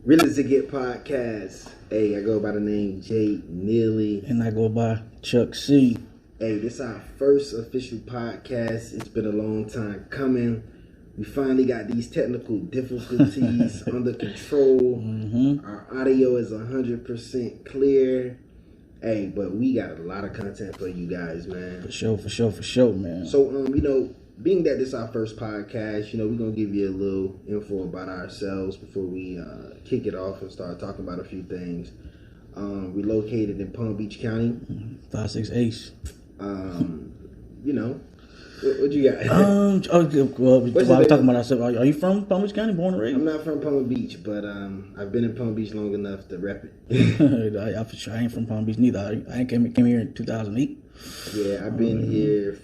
Really to Get podcast. Hey, I go by the name Jay Neely. And I go by Chuck C. Hey, this is our first official podcast. It's been a long time coming. We finally got these technical difficulties under control. Our audio is 100% clear. Hey, but we got a lot of content for you guys, man. For sure, man. So, being that this is our first podcast, we're going to give you a little info about ourselves before we kick it off and start talking about a few things. We're located in Palm Beach County. 5'6" Ace. What you got? While we're talking about ourselves, are you from Palm Beach County, born and raised? I'm not from Palm Beach, but I've been in Palm Beach long enough to rep it. I ain't from Palm Beach neither. I came here in 2008. Yeah, I've been here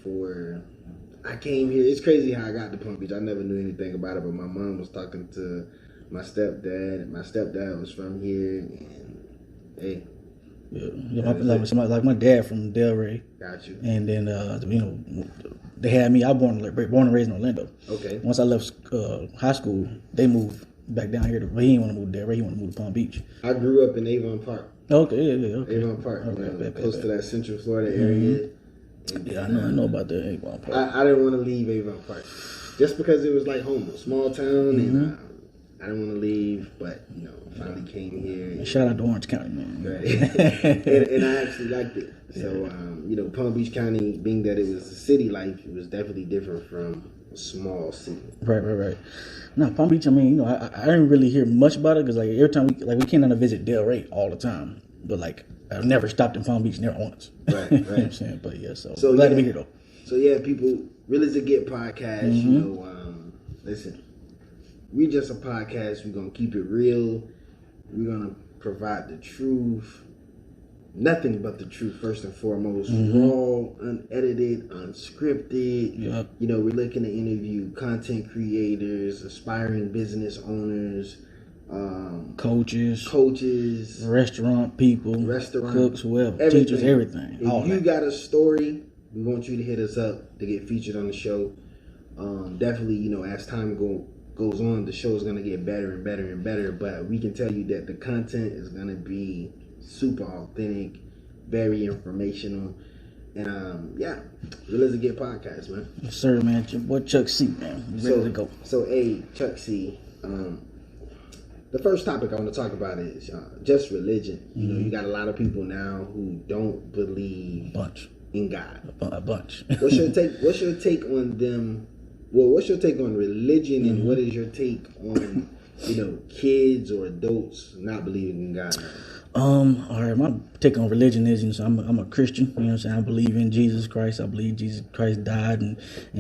I came here. It's crazy how I got to Palm Beach. I never knew anything about it, but my mom was talking to my stepdad, and my stepdad was from here, and hey. Like my dad from Delray. Got you. And then they had me. I was born and raised in Orlando. Okay. Once I left high school, they moved back down here. But he didn't want to move to Delray. He wanted to move to Palm Beach. I grew up in Avon Park. Okay, yeah, okay. Avon Park, close to that Central Florida area. And, yeah, I know about the Avon Park. I didn't want to leave Avon Park just because it was like home, a small town, and I didn't want to leave, but finally came here. And shout out to Orange County, man. Right. and I actually liked it. So, Palm Beach County, being that it was a city life, it was definitely different from a small city. Right. Now, Palm Beach, I didn't really hear much about it because every time we came down to visit Delray all the time, but I've never stopped in Palm Beach, never once. Right. You know what I'm saying? But yeah, so glad to be here though. So yeah, people, Really to Get podcast. Listen, we're just a podcast. We're gonna keep it real. We're gonna provide the truth, nothing but the truth first and foremost. Raw, unedited, unscripted. Yep. We're looking to interview content creators, aspiring business owners, coaches, restaurant people, cooks, whoever, everything. Teachers, everything. If you got a story, we want you to hit us up to get featured on the show. Definitely, as time goes on, the show is going to get better and better and better, but we can tell you that the content is going to be super authentic, very informational, and Really to Get podcast, man. Yes, sir, man. Your boy Chuck C, man. Ready to go. So, hey, Chuck C, the first topic I want to talk about is just religion. You got a lot of people now who don't believe in God. A bunch. What's your take on them? Well, what's your take on religion, and what is your take on kids or adults not believing in God now? All right, my take on religion is, I'm a Christian, you know what I'm saying? I believe in Jesus Christ. I believe Jesus Christ died and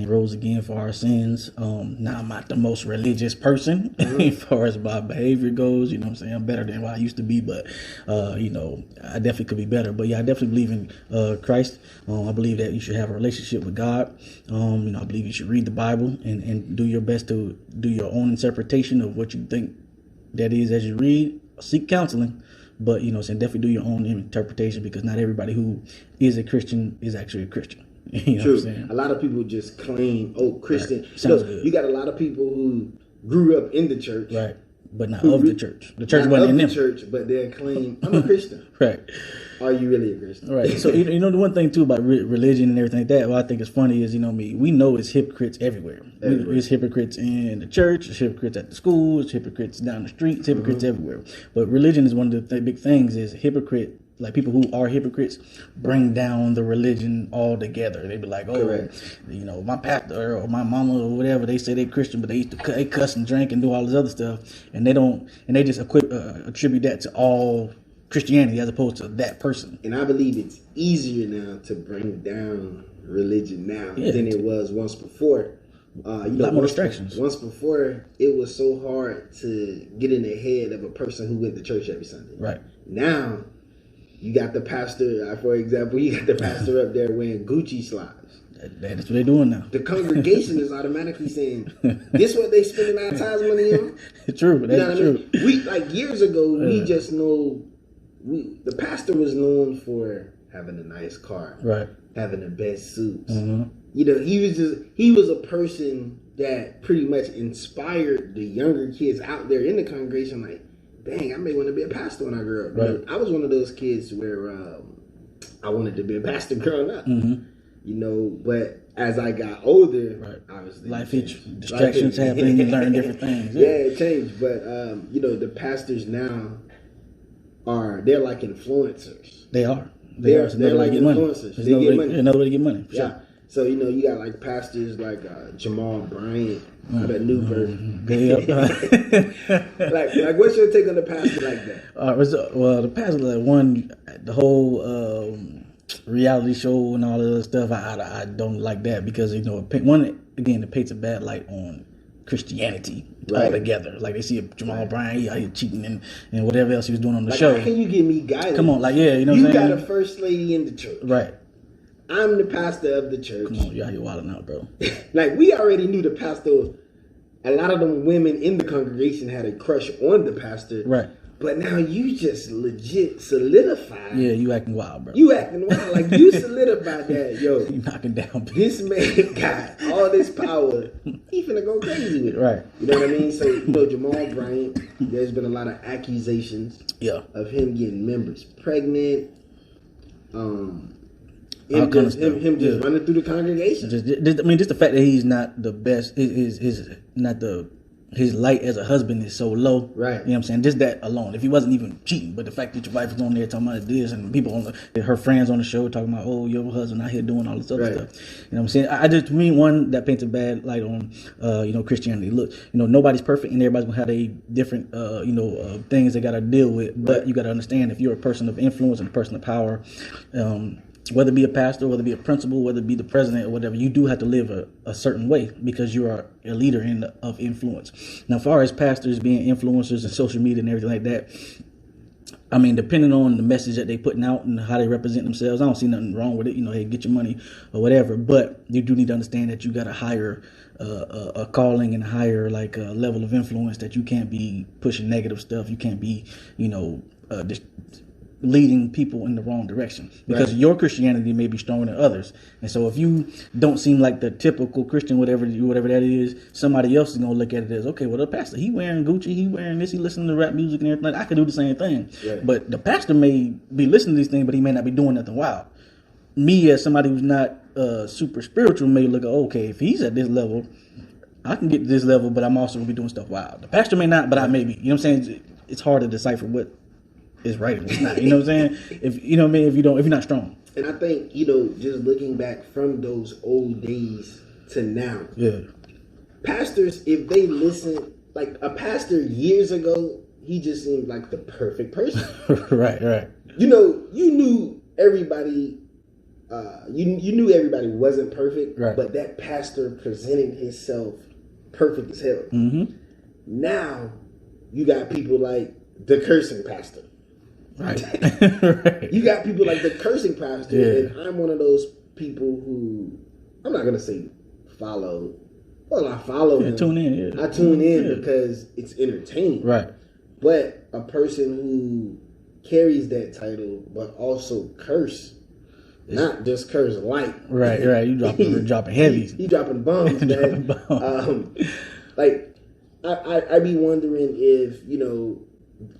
rose again for our sins. Now I'm not the most religious person as far as my behavior goes, you know what I'm saying? I'm better than what I used to be, but, I definitely could be better. But yeah, I definitely believe in Christ. I believe that you should have a relationship with God. I believe you should read the Bible and do your best to do your own interpretation of what you think that is as you read. Seek counseling. But, definitely do your own interpretation, because not everybody who is a Christian is actually a Christian. You know True. What I'm saying? A lot of people just claim, Christian. Right. Sounds good. You got a lot of people who grew up in the church. Right. But not of the church. The church wasn't in them. Church, but they claim, I'm a Christian. Right. Are you really a Christian? Right. So, the one thing, too, about religion and everything like that, what I think is funny is, we know it's hypocrites everywhere. It's hypocrites in the church, it's hypocrites at the school, it's hypocrites down the street, it's hypocrites everywhere. But religion is one of the big things is hypocrite. Like, people who are hypocrites bring down the religion altogether. They be like, my pastor or my mama or whatever, they say they're Christian, but they cuss and drink and do all this other stuff, and they just attribute that to all Christianity as opposed to that person. And I believe it's easier now to bring down religion now than it was once before. A lot more distractions. Once before, it was so hard to get in the head of a person who went to church every Sunday. Right. Now, you got the pastor, for example, up there wearing Gucci slides. That's what they're doing now. The congregation is automatically saying, this what they spending our tithes money on? True. That's true. We, years ago, we just know, the pastor was known for having a nice car. Right. Having the best suits. He was a person that pretty much inspired the younger kids out there in the congregation, like, dang, I may want to be a pastor when I grow up. Right. I was one of those kids where I wanted to be a pastor growing up. Mm-hmm. You know, but as I got older, Right. obviously Life hits you. Distractions happen. You learn different things. Yeah, it changed. But you know, the pastors now they're like influencers. They are. They're like get money. influencers. There's They get money. Another way to get money. For Yeah. Sure. So you know, you got like pastors like Jamal Bryant, that new version. like, what's your take on the pastor like that? Well, the pastor that won the whole reality show and all that other stuff. I don't like that because you know, it paints a bad light on Christianity altogether. Like they see Jamal Bryant, he cheating and whatever else he was doing on the show. How can you give me guidance? Come on, like you know, you what I'm saying? got a first lady in the church, right? I'm the pastor of the church. Come on, y'all here wilding out, bro. Like we already knew the pastor. A lot of them women in the congregation had a crush on the pastor, right? But now you just legit solidified. Yeah, you acting wild, bro. You acting wild. Like you solidified that, yo. You knocking down. This man got all this power. He finna go crazy with it. Right. You know what I mean? So, you know, Jamal Bryant, there's been a lot of accusations of him getting members pregnant. Him just running through the congregation. Just the fact that he's not the best, his light as a husband is so low. Right. You know what I'm saying? Just that alone. If he wasn't even cheating, but the fact that your wife was on there talking about this and people her friends on the show talking about, oh, your husband out here doing all this other stuff. You know what I'm saying? To me, one, that paints a bad light on, Christianity. Look, nobody's perfect and everybody's going to have a different, things they got to deal with. But you got to understand if you're a person of influence and a person of power, whether it be a pastor, whether it be a principal, whether it be the president or whatever, you do have to live a certain way because you are a leader of influence. Now, as far as pastors being influencers and social media and everything like that, I mean, depending on the message that they putting out and how they represent themselves, I don't see nothing wrong with it. Hey, get your money or whatever. But you do need to understand that you got a higher a calling and a higher level of influence, that you can't be pushing negative stuff. You can't be, just leading people in the wrong direction because your Christianity may be stronger than others. And so if you don't seem like the typical Christian, whatever that is, somebody else is going to look at it as, okay, well, the pastor, he wearing Gucci, he wearing this, he listening to rap music and everything. I could do the same thing. Right. But the pastor may be listening to these things, but he may not be doing nothing wild. Me, as somebody who's not super spiritual, may look at, okay, if he's at this level, I can get to this level, but I'm also going to be doing stuff wild. The pastor may not, but I may be. You know what I'm saying? It's hard to decipher what is right and what's not. You know what I'm saying? If you're not strong. And I think, just looking back from those old days to now, pastors, if they listen, like a pastor years ago, he just seemed like the perfect person. Right. You knew everybody. You knew everybody wasn't perfect, but that pastor presented himself perfect as hell. Mm-hmm. Now you got people like the cursing pastor. Right. You got people like the cursing pastor, and I'm one of those people who, I'm not gonna say follow. Well, I follow him. Tune in. I tune in because it's entertaining. Right. But a person who carries that title but also curse. Not just curse light. Right. You dropping heavy. He dropping bombs, man. I be wondering if,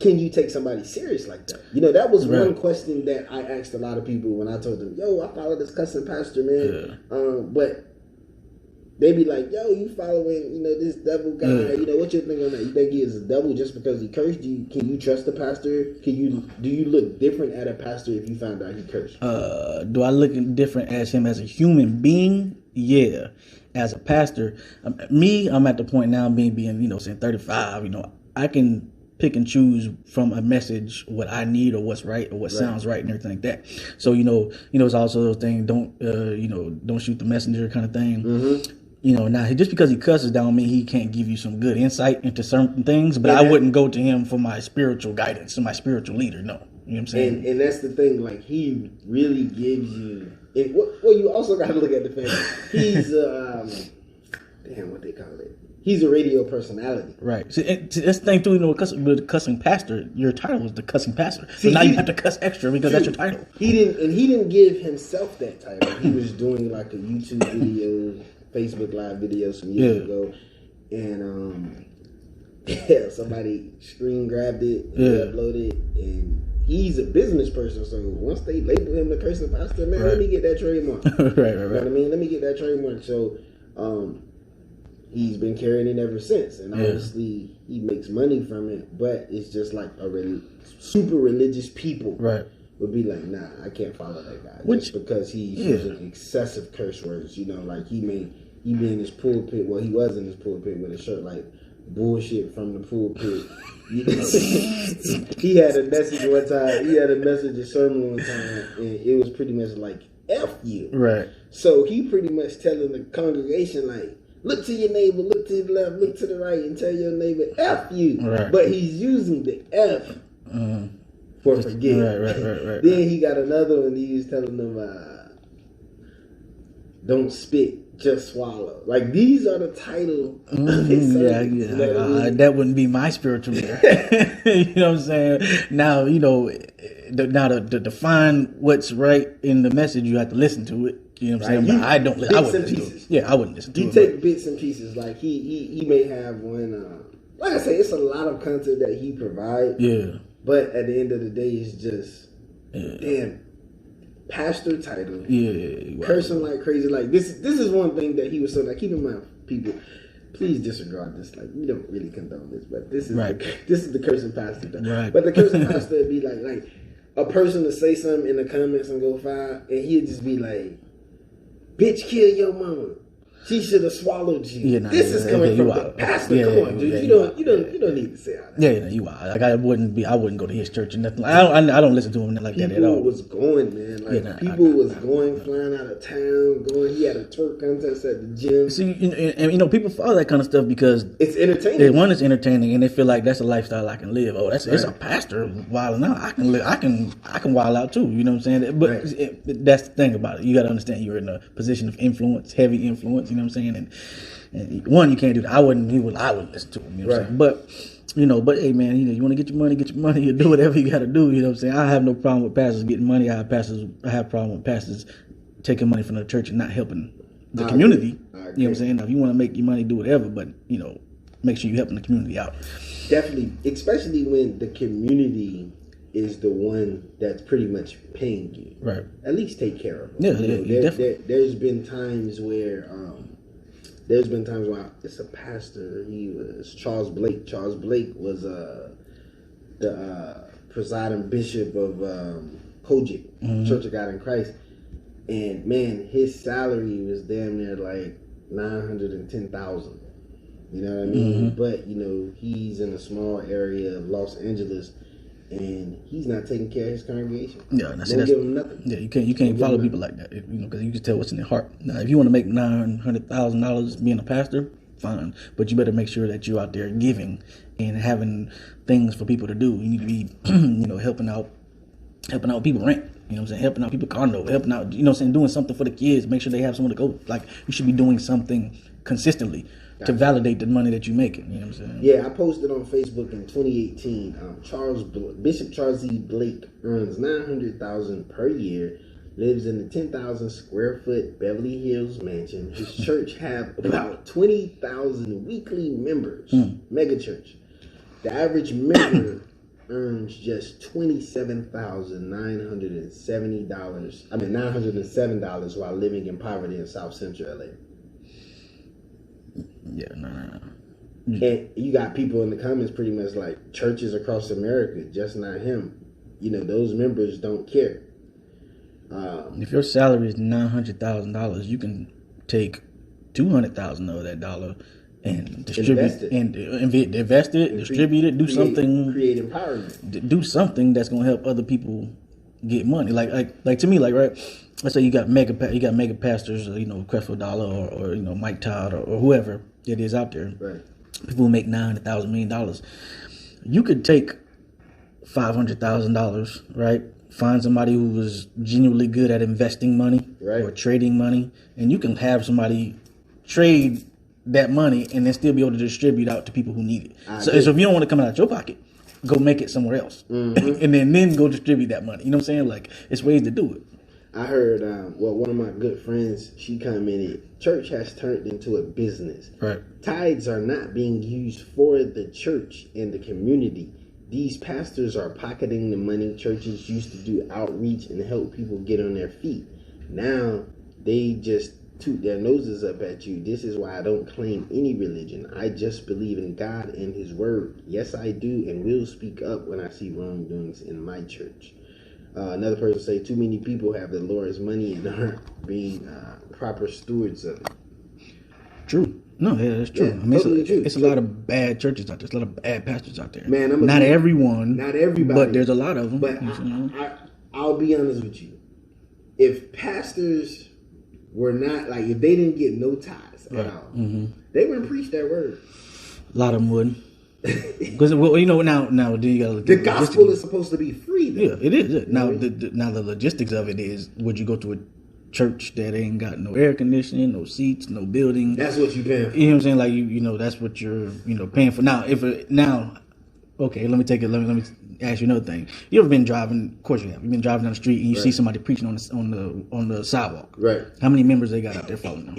can you take somebody serious like that? That was one question that I asked a lot of people when I told them, yo, I follow this cussing pastor, man. Yeah. But they be like, yo, you following, this devil guy. Yeah. What you think on that? You think he is a devil just because he cursed you? Can you trust the pastor? Do you look different at a pastor if you found out he cursed? Do I look different as him as a human being? Yeah. As a pastor, I'm at the point now being, saying 35, I can pick and choose from a message what I need or what's right or what sounds right and everything like that. So, it's also the thing, don't shoot the messenger kind of thing. Mm-hmm. Now just because he cusses don't mean he can't give you some good insight into certain things, but I wouldn't go to him for my spiritual guidance, my spiritual leader. No. You know what I'm saying? And that's the thing, like he really gives you, you also got to look at the fact he's, what they call it? He's a radio personality. Right. See, that's the thing too, with the cussing pastor, your title is the cussing pastor. So now you have to cuss extra because that's your title. He didn't give himself that title. He was doing like a YouTube video, Facebook Live video some years ago. And Yeah, somebody screen grabbed it and uploaded, and he's a business person. So once they label him the cursing pastor, man, let me get that trademark. Right. You know what I mean? Let me get that trademark. So, he's been carrying it ever since, and obviously he makes money from it. But it's just like super religious people, would be like, nah, I can't follow that guy, just because he's using excessive curse words. You know, like he be in his pulpit. Well, he was in his pulpit with a shirt like bullshit from the pulpit. He had a message one time. He had a message, a sermon one time, and it was pretty much like F you. Right. So he pretty much telling the congregation like, look to your neighbor, look to the left, look to the right, and tell your neighbor F you. Right. But he's using the F for forgive. Right. Then he got another one. He was telling them, don't spit, just swallow. Like, these are the title of his sermons. You know what I mean? That wouldn't be my spiritual leader. You know what I'm saying? Now, to define what's right in the message, you have to listen to it. You know what I'm saying? But I wouldn't listen to it. Yeah, I wouldn't listen to it. You take bits and pieces. Like, he may have one, like I say, it's a lot of content that he provides. Yeah. But at the end of the day, it's just, damn, pastor title. Yeah. Cursing like crazy. Like, this is one thing that he was saying. Like, keep in mind, people, please disregard this. Like, we don't really condone this, but this is the cursing pastor. Right. But the cursing pastor would be like a person to say something in the comments and go fire, and he'd just be like, bitch, kill your mama. She should have swallowed you. This is coming from the pastor. Come on, dude. You don't need to say all that. Yeah, you are. Like, I wouldn't go to his church or nothing. I don't listen to him like that at all. People was going, man. Like, people was going, flying out of town, going. He had a twerk contest at the gym. See, and people follow that kind of stuff because it's entertaining. One, it's entertaining, and they feel like that's a lifestyle I can live. Oh, it's a pastor wilding out. I can wild out too. You know what I'm saying? But that's the thing about it. You got to understand you're in a position of influence, heavy influence. You know what I'm saying? And one, you can't do that. I wouldn't listen to him. You know what I'm saying? But hey, man, you want to get your money. You do whatever you got to do. You know what I'm saying? I have no problem with pastors getting money. I have problem with pastors taking money from the church and not helping the community. You know what I'm saying? Now, if you want to make your money, do whatever, but make sure you're helping the community out. Definitely, especially when the community is the one that's pretty much paying you. Right. At least take care of them. There's been times where it's a pastor. He was Charles Blake. Charles Blake was the presiding bishop of Kojic, Church of God in Christ. And man, his salary was damn near like $910,000. You know what I mean? But he's in a small area of Los Angeles. And he's not taking care of his congregation. Yeah, don't give him nothing. Yeah, you can't follow people like that, because you can tell what's in their heart. Now, if you want to make $900,000 being a pastor, fine, but you better make sure that you're out there giving and having things for people to do. You need to be, helping out people rent. You know what I'm saying? Helping out people condo, helping out, doing something for the kids. Make sure they have somewhere to go. Like, you should be doing something consistently to validate the money that you're making. You know what I'm saying? Yeah, I posted on Facebook in 2018. Bishop Charles E. Blake earns $900,000 per year, lives in the 10,000 square foot Beverly Hills mansion. His church have about 20,000 weekly members. Mega church. The average member earns just $907 while living in poverty in South Central LA. Yeah, no. And you got people in the comments pretty much like churches across America, just not him. Those members don't care. If your salary is $900,000, you can take $200,000 of that dollar and distribute invest it, distribute it, create empowerment, do something that's gonna help other people get money. Like to me, like, right. Let's say you got mega pastors, Creflo Dollar or Mike Todd or whoever it is out there. Right. People who make $900,000 $1 million. You could take $500,000, right? Find somebody who was genuinely good at investing money or trading money, and you can have somebody trade that money and then still be able to distribute out to people who need it. So if you don't want to come out of your pocket, go make it somewhere else, and then go distribute that money. You know what I'm saying? Like, it's ways to do it. I heard, one of my good friends, she commented, church has turned into a business. Right. Tithes are not being used for the church and the community. These pastors are pocketing the money churches used to do outreach and help people get on their feet. Now they just toot their noses up at you. This is why I don't claim any religion. I just believe in God and His Word. Yes, I do, and will speak up when I see wrongdoings in my church. Another person say, too many people have the Lord's money and aren't being proper stewards of it. True. No, yeah, that's true. Yeah, I mean, totally true. it's a lot of bad churches out there. There's a lot of bad pastors out there. Man, not everyone. Not everybody. But there's a lot of them. But I'll be honest with you. If pastors were not, like, if they didn't get no tithes at all, they wouldn't preach that word. A lot of them wouldn't. Because, well, you know, now do you gotta look the at gospel is supposed to be free, though. Yeah, it is. Now, the logistics of it is, would you go to a church that ain't got no air conditioning, no seats, no building? That's what you're paying for. You know what I'm saying? Like, you know, that's what you're, paying for. Now, okay, let me ask you another thing. You ever been driving? Of course you have. You've been driving down the street and you see somebody preaching on the sidewalk. Right. How many members they got out there following them?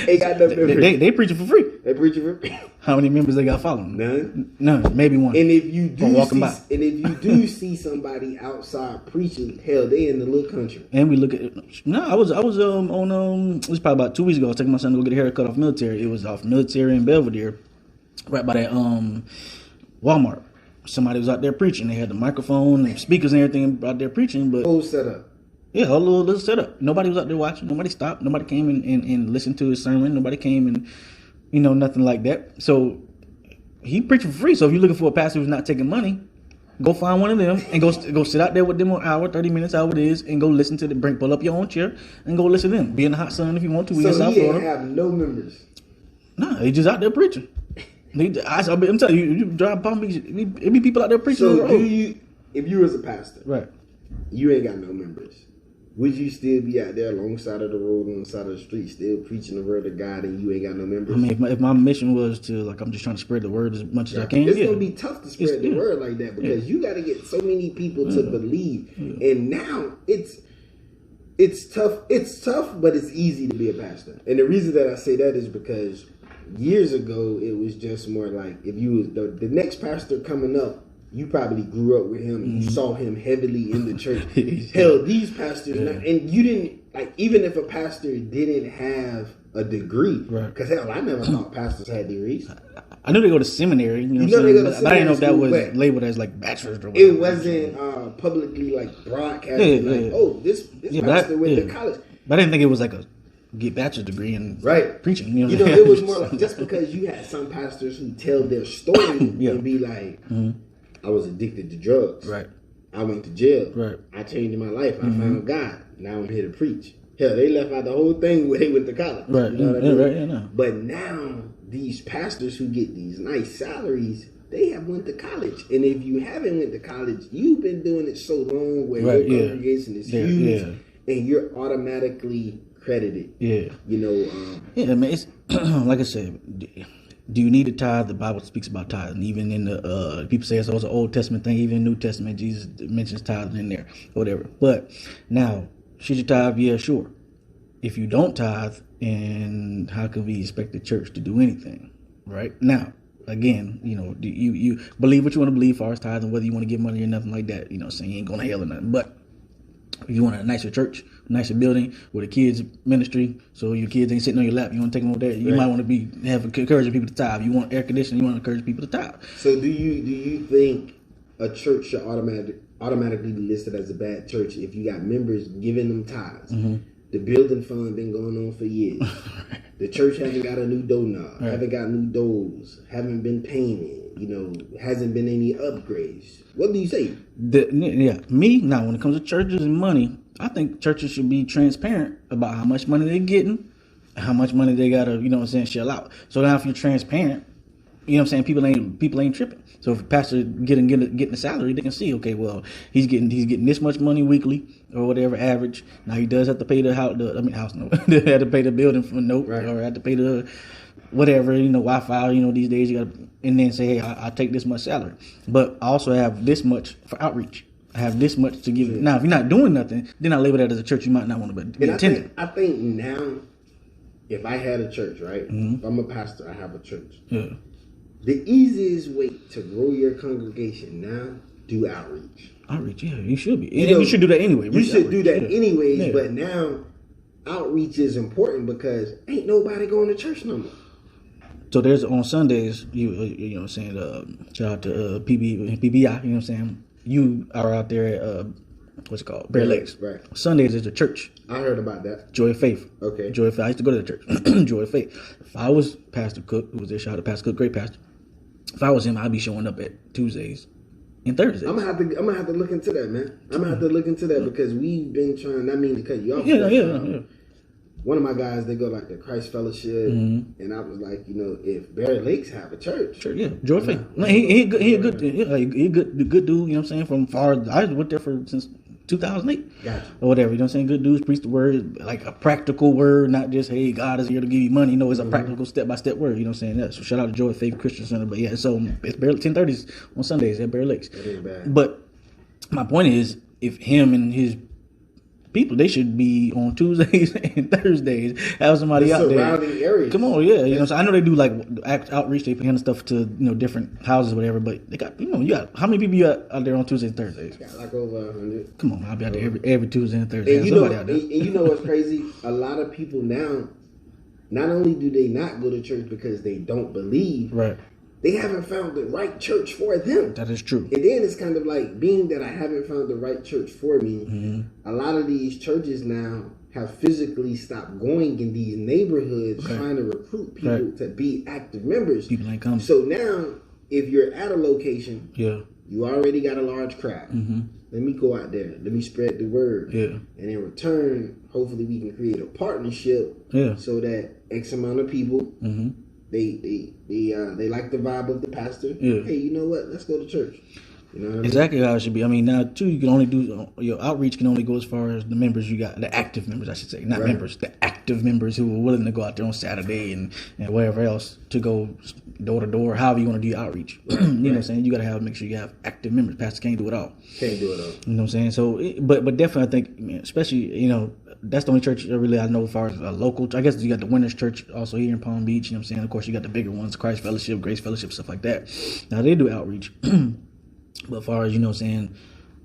They got no members. They preaching for free. They preaching for free. How many members they got following them? None. Maybe one. And if you do see somebody outside preaching, hell, they in the little country. And we look at I was on it was probably about 2 weeks ago. I was taking my son to go get a haircut off Military. It was off Military in Belvedere, right by that Walmart. Somebody was out there preaching. They had the microphone and speakers and everything out there preaching, but whole setup. Yeah, a little setup. Nobody was out there watching. Nobody stopped. Nobody came and listened to his sermon. Nobody came and, nothing like that. So he preaching for free. So if you're looking for a pastor who's not taking money, go find one of them and go sit out there with them an hour, 30 minutes, however it is, and go listen to pull up your own chair and go listen to them. Be in the hot sun if you want to. So he didn't have no members. Nah, he just out there preaching. I'm telling you, you drive Palm Beach, it be people out there preaching. So if you was a pastor, right, you ain't got no members, would you still be out there alongside of the road, on the side of the street, still preaching the word of God, and you ain't got no members? I mean, if my mission was to, like, I'm just trying to spread the word as much as I can. It's gonna be tough to spread the word like that because you got to get so many people to believe, and now it's tough. It's tough, but it's easy to be a pastor. And the reason that I say that is because years ago it was just more like if you was the next pastor coming up. You probably grew up with him and you saw him heavily in the church. Hell, these pastors, and you didn't, like, even if a pastor didn't have a degree, because hell, I never thought pastors had degrees. I knew they go to seminary, they go to seminary, but I didn't know if that was labeled as like bachelor's or whatever. It wasn't publicly like broadcasted, this pastor went to college. But I didn't think it was like a get bachelor's degree in preaching. It was more like just because you had some pastors who tell their story and be like, I was addicted to drugs. Right. I went to jail. Right. I changed my life. I found God. Now I'm here to preach. Hell, they left out the whole thing where they went to college. Right. You know what I mean? Right. Yeah, But now these pastors who get these nice salaries, they have went to college. And if you haven't went to college, you've been doing it so long where your congregation is huge and you're automatically credited. Yeah. I mean, it's like I said. Do you need a tithe? The Bible speaks about tithing. Even in the people say it's also an Old Testament thing. Even in the New Testament, Jesus mentions tithing in there, whatever. But now, should you tithe? Yeah, sure. If you don't tithe, and how can we expect the church to do anything? Right now, again, do you believe what you want to believe as far as tithing, whether you want to give money or nothing like that. Saying you ain't going to hell or nothing. But if you want a nicer church, nicer building with a kids ministry, so your kids ain't sitting on your lap, you want to take them over there. You might want to be encouraging people to tithe. You want air conditioning, you want to encourage people to tithe. So do you think a church should automatically be listed as a bad church if you got members giving them tithes? The building fund been going on for years. The church haven't got a new doorknob, haven't got new doors, haven't been painted. Hasn't been any upgrades. What do you say? Me, now, when it comes to churches and money, I think churches should be transparent about how much money they're getting, how much money they gotta, shell out. So now if you're transparent, people ain't tripping. So if a pastor getting a salary, they can see, okay, well, he's getting this much money weekly or whatever average. Now he does have to pay they have to pay the building for note or have to pay the whatever, Wi-Fi, these days you gotta, and then say, hey, I take this much salary, but I also have this much for outreach. have this much to give. Now, if you're not doing nothing, then I label that as a church you might not want to be attending. I think now, if I had a church, right? If I'm a pastor, I have a church. Yeah. The easiest way to grow your congregation now, do outreach. Outreach, yeah, you should be. And you should do that anyway. You should do that anyways, but now outreach is important because ain't nobody going to church no more. So there's on Sundays, you know what I'm saying, shout out to PBI, you know what I'm saying? You are out there at, what's it called? Bear Lakes. Right. Sundays is a church. I heard about that. Joy of Faith. Okay. Joy of Faith. I used to go to the church. Joy of Faith. If I was Pastor Cook, who was there, shout out to Pastor Cook, great pastor. If I was him, I'd be showing up at Tuesdays and Thursdays. I'm gonna have to look into that, man. I'm gonna have to look into that because we've been trying. I mean to cut you off. Yeah. One of my guys, they go like the Christ Fellowship, and I was like, if Bear Lakes have a church, sure, yeah, Joy of Faith. No, he a good dude. Good dude. You know what I'm saying? From far, I went there since 2008 gotcha. Or whatever. You know what I'm saying? Good dudes preach the word, like a practical word, not just hey, God is here to give you money. No, it's a practical step-by-step word. You know what I'm saying? Yeah, so shout out to Joy of Faith Christian Center. But yeah, so it's 10:30s on Sundays at Bear Lakes. That ain't bad. But my point is, if him and his people, they should be on Tuesdays and Thursdays. Have somebody out there. Surrounding areas. Come on, yeah. You know, so I know they do like outreach. They hand stuff to different houses, or whatever. But they got you got how many people you got out there on Tuesdays and Thursdays? Got like over 100. Come on, I'll be out there every Tuesday and Thursday. And you know what's crazy? A lot of people now, not only do they not go to church because they don't believe, right? They haven't found the right church for them. That is true. And then it's kind of like, being that I haven't found the right church for me, a lot of these churches now have physically stopped going in these neighborhoods trying to recruit people to be active members. People ain't coming. So now, if you're at a location, you already got a large crowd. Let me go out there. Let me spread the word. Yeah. And in return, hopefully we can create a partnership so that X amount of people... They like the vibe of the pastor. Yeah. Hey, you know what? Let's go to church. You know what I mean? Exactly how it should be. I mean, now too, you can only do your outreach can only go as far as the members you got, the active members, I should say, not members, the active members who are willing to go out there on Saturday and wherever else to go door to door, however you want to do your outreach. You know what I'm saying? You got to make sure you have active members. Pastor can't do it all. Can't do it all. You know what I'm saying? So, but definitely, I think, especially that's the only church really I know as far as a local. I guess you got the Winners Church also here in Palm Beach. You know what I'm saying? Of course, you got the bigger ones, Christ Fellowship, Grace Fellowship, stuff like that. Now they do outreach, but as far as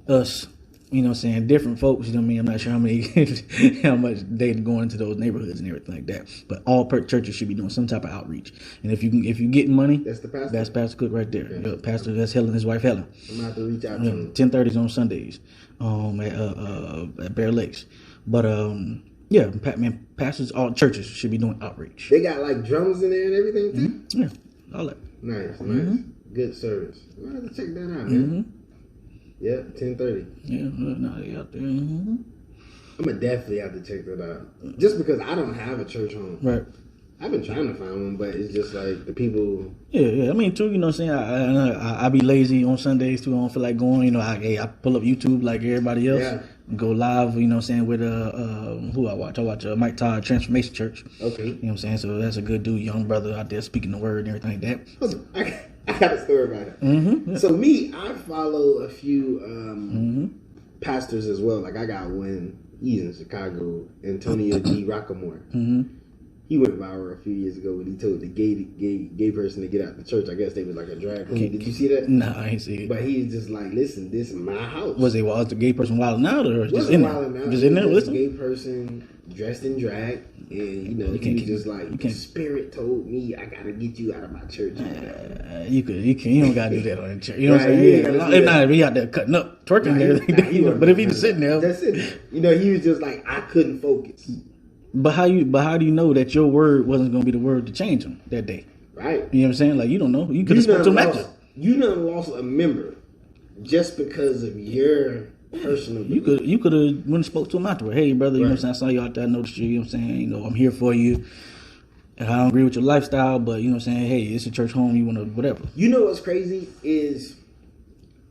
us, different folks. You know what I mean? I'm not sure how much they going into those neighborhoods and everything like that. But all churches should be doing some type of outreach. And if you getting money, that's the pastor. That's Pastor Cook right there. Yeah. Pastor, that's Helen, his wife Helen. I'm gonna have to reach out to him. 10:30s on Sundays, at Bear Lakes. But pastors, all churches should be doing outreach. They got like drums in there and everything too. Yeah, all that. Nice. Good service. I'll have to check that out, man. Yep, 10:30. Yeah, they out there. I'm gonna definitely have to check that out. Just because I don't have a church home. Right. I've been trying to find one, but it's just like the people. Yeah. I mean, too, you know what I'm saying? I be lazy on Sundays, too. I don't feel like going. I pull up YouTube like everybody else. Yeah. And go live, you know what I'm saying, with who I watch. I watch Mike Todd Transformation Church. Okay. You know what I'm saying? So that's a good dude, young brother out there speaking the word and everything like that. I got a story about it. Yeah. So I follow a few pastors as well. Like I got one, he's in Chicago, Antonio D. Rockamore. He went viral a few years ago when he told the gay person to get out the church. I guess they was like a drag queen. Did you see that? No, I ain't see it. But he's just like, listen, this is my house. Was the gay person wilding out or just in there? Just in there listening? Gay person dressed in drag, and he was just like, the spirit told me I gotta get you out of my church. You don't gotta do that on the church. You know what I'm saying? If not, if he out there cutting up, twerking and everything. But if he just sitting there, that's it. He was just like, I couldn't focus. But how do you know that your word wasn't going to be the word to change him that day? Right. You know what I'm saying? Like, you don't know. You could have spoke to him after. You done lost a member just because of your personal belief. You could have went and spoke to him afterward. Hey, brother, you know what I'm saying? I saw you out there. I noticed you. You know what I'm saying? I'm here for you. And I don't agree with your lifestyle, but you know what I'm saying? Hey, it's a church home. You want to whatever. You know what's crazy is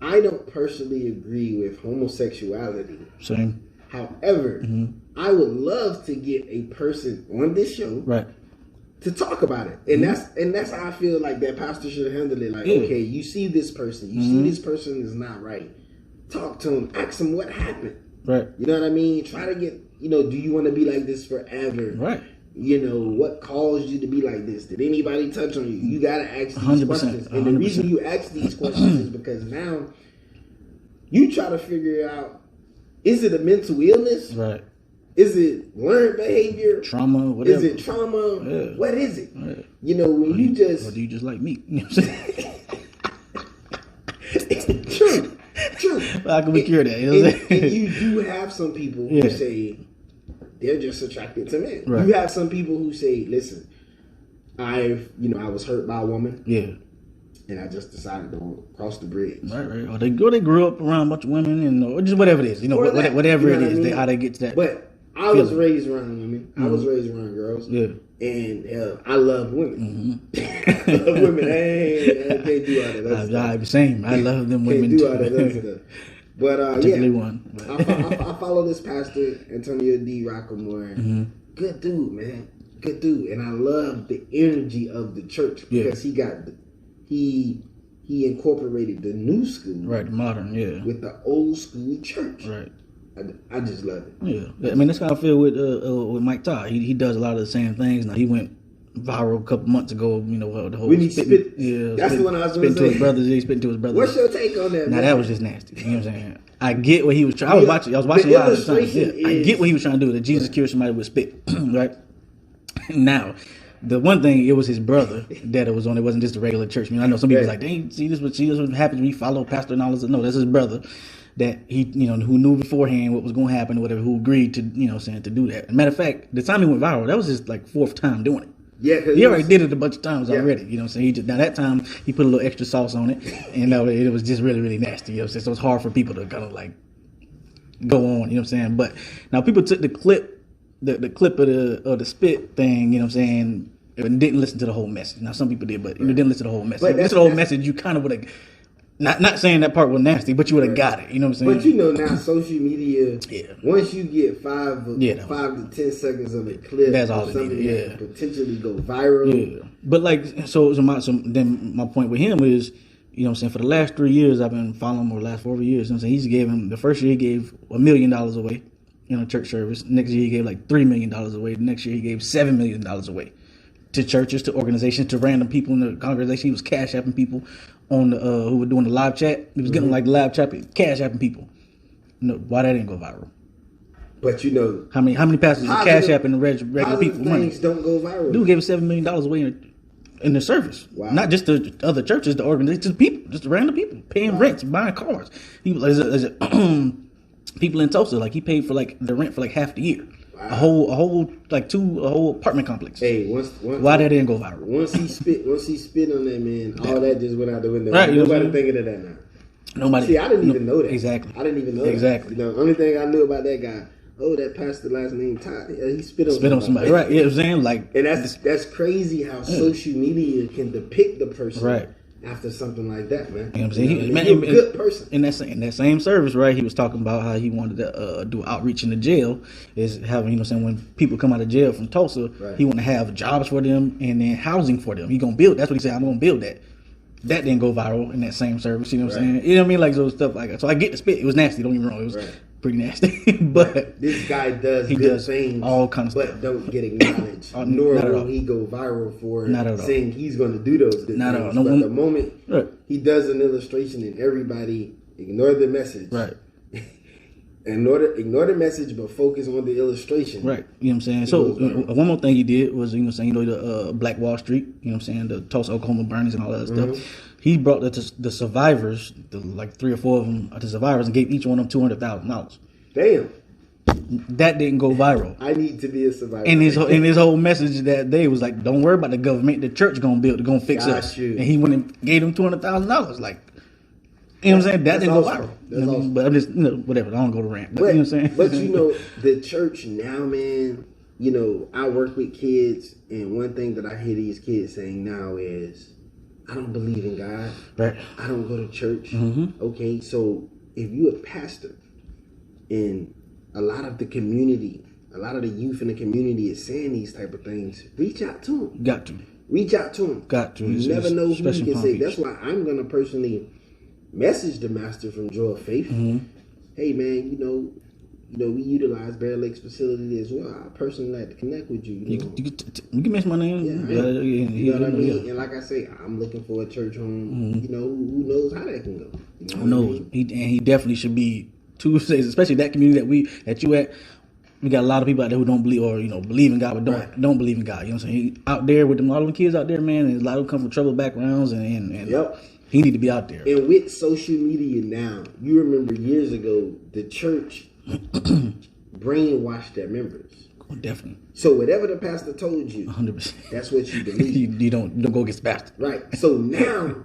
I don't personally agree with homosexuality. Same. However, I would love to get a person on this show to talk about it. And that's how I feel like that pastor should handle it. Like, okay, you see this person. You see this person is not right. Talk to him. Ask him what happened. Right. You know what I mean? Try to get, do you want to be like this forever? Right. What caused you to be like this? Did anybody touch on you? You got to ask these 100%, questions. 100%. And the reason you ask these questions is because now you try to figure out, is it a mental illness? Right. Is it learned behavior? Trauma, whatever. Is it trauma? Yeah. What is it? Yeah. When you just... Or do you just like me? You know what I'm saying? True. How can we cure that? You know what I'm saying? And you do have some people who say they're just attracted to men. Right. You have some people who say, listen, I was hurt by a woman. Yeah. And I just decided to cross the bridge. Right. Or they grew up around a bunch of women, or just whatever it is. Whatever it is, how they get to that. But I was raised around women. I was raised around girls. Yeah. And I love women. I love women. I can't do all that other stuff. I'm the same. I love them women too. Can't do all that other stuff. But particularly one. I follow this pastor, Antonio D. Rockamore. Mm-hmm. Good dude, man. Good dude. And I love the energy of the church because he incorporated the new school. Right, modern, with the old school church. Right. I just love it. Yeah. I mean, that's how I feel with Mike Todd. He does a lot of the same things. Now, he went viral a couple months ago, the whole when he spit. That's the one I was going to say. To his brothers. He spit to his brothers. What's your take on that? Now, that was just nasty. You know what I'm saying? I get what he was trying. I was watching a lot of the time. Yeah, I get what he was trying to do. That Jesus cured somebody with spit, right? Now, the one thing, it was his brother that it was on. It wasn't just a regular church. I mean, I know some people like, they see this what happens when you follow pastor and all this. No, that's his brother that he, who knew beforehand what was going to happen or whatever, who agreed to, to do that. As a matter of fact, the time he went viral, that was his like fourth time doing it. Yeah, he already did it a bunch of times already. You know what I'm saying? Now that time he put a little extra sauce on it, and it was just really, really nasty. You know what I'm saying? So it's hard for people to kind of like go on. You know what I'm saying? But now people took the clip, the clip of the spit thing. You know what I'm saying? And didn't listen to the whole message. Now some people did, but didn't listen to the whole message. If you listen to the whole message, you kind of would have. Not saying that part was nasty, but you would have got it. You know what I'm saying? But now social media. Once you get 5 to 10 seconds of a clip, that's all something that can potentially go viral. Yeah. But then my point with him is, you know what I'm saying, for the last 3 years I've been following him, or the last 4 years. You know what I'm saying? He's gave him, the first year he gave $1 million away in a church service. Next year he gave like $3 million away. The next year he gave $7 million away to churches, to organizations, to random people in the congregation. He was cash apping people on the who were doing the live chat. He was getting like the live chat, cash apping people. Why that didn't go viral? But how many pastors are cash apping the regular people money? Things don't go viral. Dude gave $7 million away in the service. Wow. Not just the other churches, the organizations, just people, just random people paying rents, buying cars. People in Tulsa, like he paid for like the rent for like half the year. Wow. A whole apartment complex. Hey, why that didn't go viral? Once he spit on that man, all that just went out the window. Right, nobody thinking of that now. Nobody. See, I didn't even know that. Exactly. I didn't even know exactly. That. The only thing I knew about that guy, that pastor last name Todd, he spit on somebody. Right. You know what I'm saying? Like, and that's crazy how social media can depict the person. Right. After something like that, man. You know what I'm saying? He's a good person. In that same service, right, he was talking about how he wanted to do outreach in the jail. Is having, when people come out of jail from Tulsa, he want to have jobs for them and then housing for them. He gonna build. That's what he said. I'm gonna build that. That didn't go viral in that same service. You know what I'm saying? You know what I mean? Like those stuff like that. So I get the spit. It was nasty. Don't get me wrong. It was pretty nasty. But this guy does good things, all kinds of stuff, but don't get acknowledged. Nor will he go viral for saying he's going to do those good things. But the moment he does an illustration and everybody ignore the message, right? Ignore the message, but focus on the illustration. Right. You know what I'm saying? So one more thing he did was, the Black Wall Street, you know what I'm saying, the Tulsa, Oklahoma burnings and all that stuff. He brought the survivors, like 3 or 4 of them, the survivors, and gave each one of them $200,000. Damn. That didn't go viral. I need to be a survivor. And his whole message that day was like, don't worry about the government, the church gonna fix us. And he went and gave them $200,000. Like, you know what I'm saying? That didn't go viral. That's awesome. But I'm just, whatever. I don't go to rant. But you know what I'm saying? But the church now, man, I work with kids, and one thing that I hear these kids saying now is, I don't believe in God. Right. I don't go to church. Mm-hmm. Okay, so if you're a pastor and a lot of the community, a lot of the youth in the community is saying these type of things, reach out to them. Got to. Reach out to them. Got to. You never know who you can say. That's why I'm going to personally messaged the master from Joy of Faith. Hey man, we utilize Bear Lake's facility as well. I personally like to connect with you. You can mention my name. You know what I mean? And like I say, I'm looking for a church home. Who knows how that can go? Who knows? He definitely should be Tuesdays, especially that community that you at. We got a lot of people out there who don't believe, or believe in God, but don't believe in God. You know what I'm saying? He out there with them, all them kids out there, man, and a lot of them come from troubled backgrounds, and he need to be out there. And with social media now, you remember years ago, the church brainwashed their members. Oh, definitely. So whatever the pastor told you, 100%, that's what you believe. you don't go against the pastor. Right. So now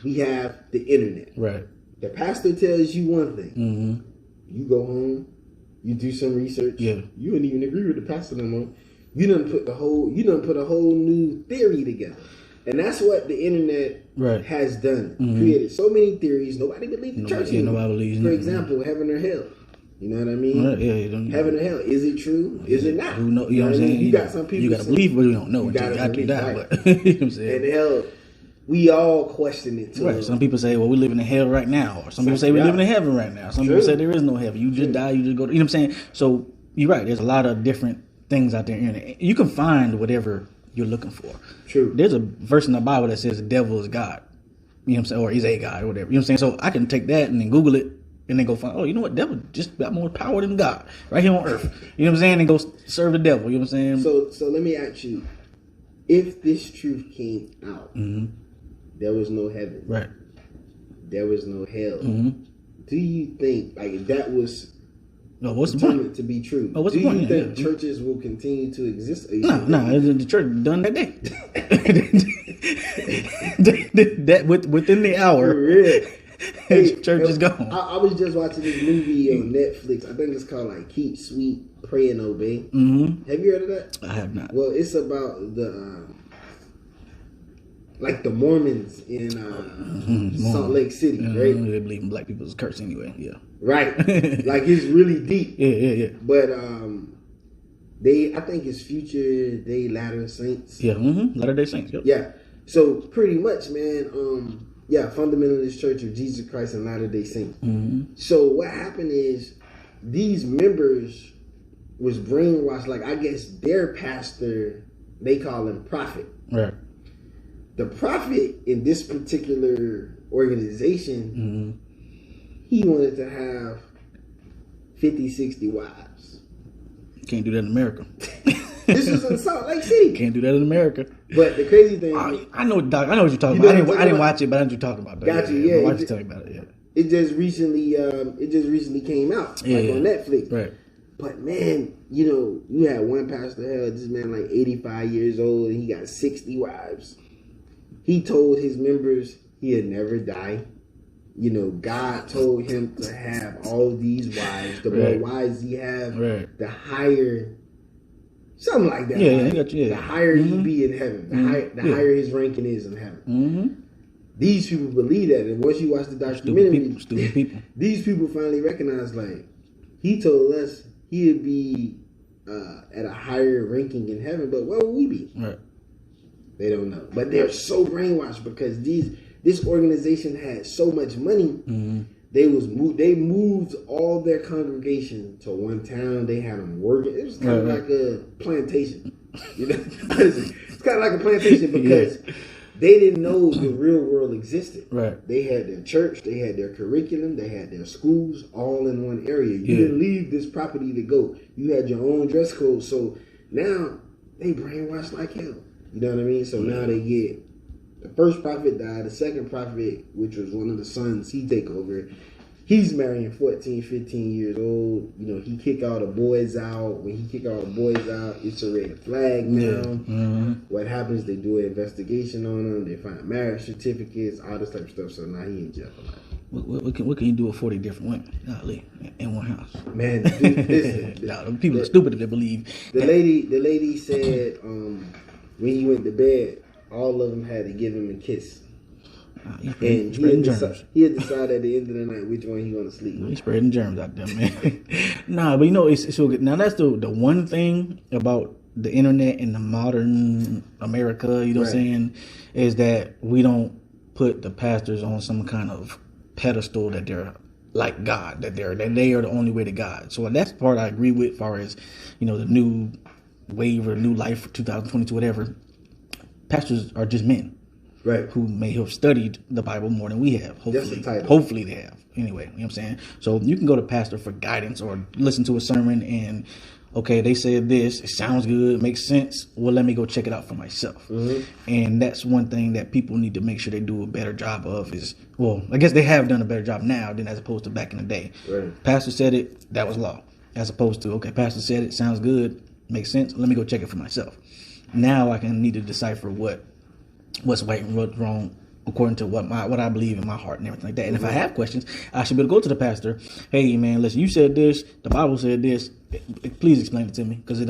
we have the internet. Right. The pastor tells you one thing. You go home, you do some research. Yeah. You wouldn't even agree with the pastor no more. You done put a whole new theory together. And that's what the internet has done. Created so many theories. Nobody believes the church anymore. Nobody believes. For example, heaven or hell. You know what I mean? Heaven or hell. Is it true? Is it not? Who know? You know what I'm saying? You got some people. You got to believe, but you don't know until after you die. Right. But, you know what I'm saying? And hell, we all question it too. Right. Some people say, well, we're living in hell right now. Or some people say we're living in heaven right now. Some people say there is no heaven. You just die, you just go to, you know what I'm saying? So you're right. There's a lot of different things out there in it. You can find whatever you're looking for. True. There's a verse in the Bible that says the devil is God. You know what I'm saying? Or is a God or whatever. You know what I'm saying? So I can take that and then Google it and then go find, you know what? Devil just got more power than God right here on earth. You know what I'm saying? And go serve the devil. You know what I'm saying? So let me ask you, if this truth came out, there was no heaven. Right. There was no hell. Do you think, like, that was what's the point? To be true? What's Do the point? you think churches will continue to exist? No, the church done that day. that within the hour, church is gone. I was just watching this movie on Netflix. I think it's called like Keep Sweet, Pray and Obey. Have you heard of that? I have not. Well, it's about the like the Mormons in Salt Lake City, right? They believe in black people's curse anyway. Yeah. Right. Like it's really deep. Yeah. But I think it's Future Day Latter Saints. Yeah. Latter Day Saints. Yep. Yeah. So pretty much, man. Fundamentalist Church of Jesus Christ and Latter Day Saints. So what happened is these members was brainwashed. Like I guess their pastor, they call him prophet. Right. The prophet in this particular organization, he wanted to have 50, 60 wives. Can't do that in America. This was in Salt Lake City. Can't do that in America. But the crazy thing, I know what you're talking about. I didn't watch it, but I know what you're talking about. Got you. Yeah, my wife was telling me about it. Yeah. It just recently came out on Netflix. Right. But man, you had one pastor hell, this man like 85 years old, and he got 60 wives. He told his members he'd never die. God told him to have all these wives. The more wives he have, the higher, something like that. Yeah, I got you. The higher he be in heaven, the higher his ranking is in heaven. These people believe that, and once you watch the documentary, stupid people. These people finally recognize, like, he told us he'd be at a higher ranking in heaven, but where would we be? Right. They don't know, but they're so brainwashed because this organization had so much money. They moved all their congregation to one town. They had them working. It was kind of like a plantation. It's kind of like a plantation because they didn't know the real world existed. Right. They had their church, they had their curriculum, they had their schools, all in one area. You didn't leave this property to go. You had your own dress code. So now they brainwashed like hell. You know what I mean? So now they get the first prophet died, the second prophet, which was one of the sons, he take over. He's marrying 14, 15 years old. He kick all the boys out. When he kick all the boys out, it's a red flag now. What happens? They do an investigation on him. They find marriage certificates, all this type of stuff. So now he in jail for life. What can you do with 40 different women? Golly, in one house. Man, dude, listen. People are stupid if they believe. The lady said when he went to bed, all of them had to give him a kiss. And he had decided at the end of the night which one he want to sleep with. He's spreading germs out there, man. Nah, but it's so good. Now that's the one thing about the internet and the modern America, what I'm saying, is that we don't put the pastors on some kind of pedestal that they're like God, that they are the only way to God. So that's the part I agree with, as far as, you know, the new wave or new life for 2022, whatever. Pastors are just men, right, who may have studied the Bible more than we have. Hopefully they have. Anyway, you know what I'm saying? So you can go to pastor for guidance or listen to a sermon and, okay, they said this, it sounds good, it makes sense. Well, let me go check it out for myself. Mm-hmm. And that's one thing that people need to make sure they do a better job of is, well, I guess they have done a better job now than as opposed to back in the day. Right. Pastor said it, that was law. As opposed to, okay, pastor said it, sounds good, makes sense, let me go check it for myself. Now I can need to decipher what's right and what's wrong according to what I believe in my heart and everything like that. And if I have questions, I should be able to go to the pastor. Hey, man, listen, you said this. The Bible said this. Please explain it to me, because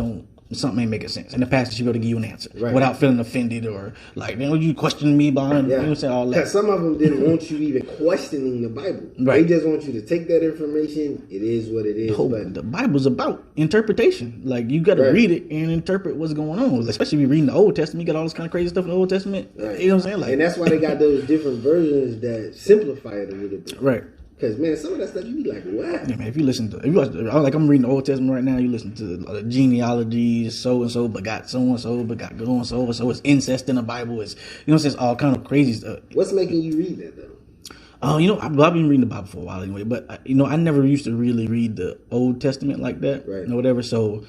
something ain't making sense. And the pastor should be able to give you an answer without feeling offended or like, you know, you questioning me behind, you know, say all that. Because some of them didn't want you even questioning the Bible. Right. They just want you to take that information. It is what it is. But the Bible's about interpretation. Like, you got to read it and interpret what's going on. Especially if you're reading the Old Testament, you got all this kind of crazy stuff in the Old Testament. Right. You know what I'm saying? Like, and that's why they got those different versions that simplify it a little bit. Right. Because, man, some of that stuff, you be like, what? Yeah, man, if you watch, like, I'm reading the Old Testament right now, you listen to the genealogy, so-and-so begot so-and-so, begot so-and-so, so it's incest in the Bible, it's, you know what I'm saying, it's all kind of crazy stuff. What's making you read that, though? You know, I've been reading the Bible for a while anyway, but, you know, I never used to really read the Old Testament like that, or whatever, so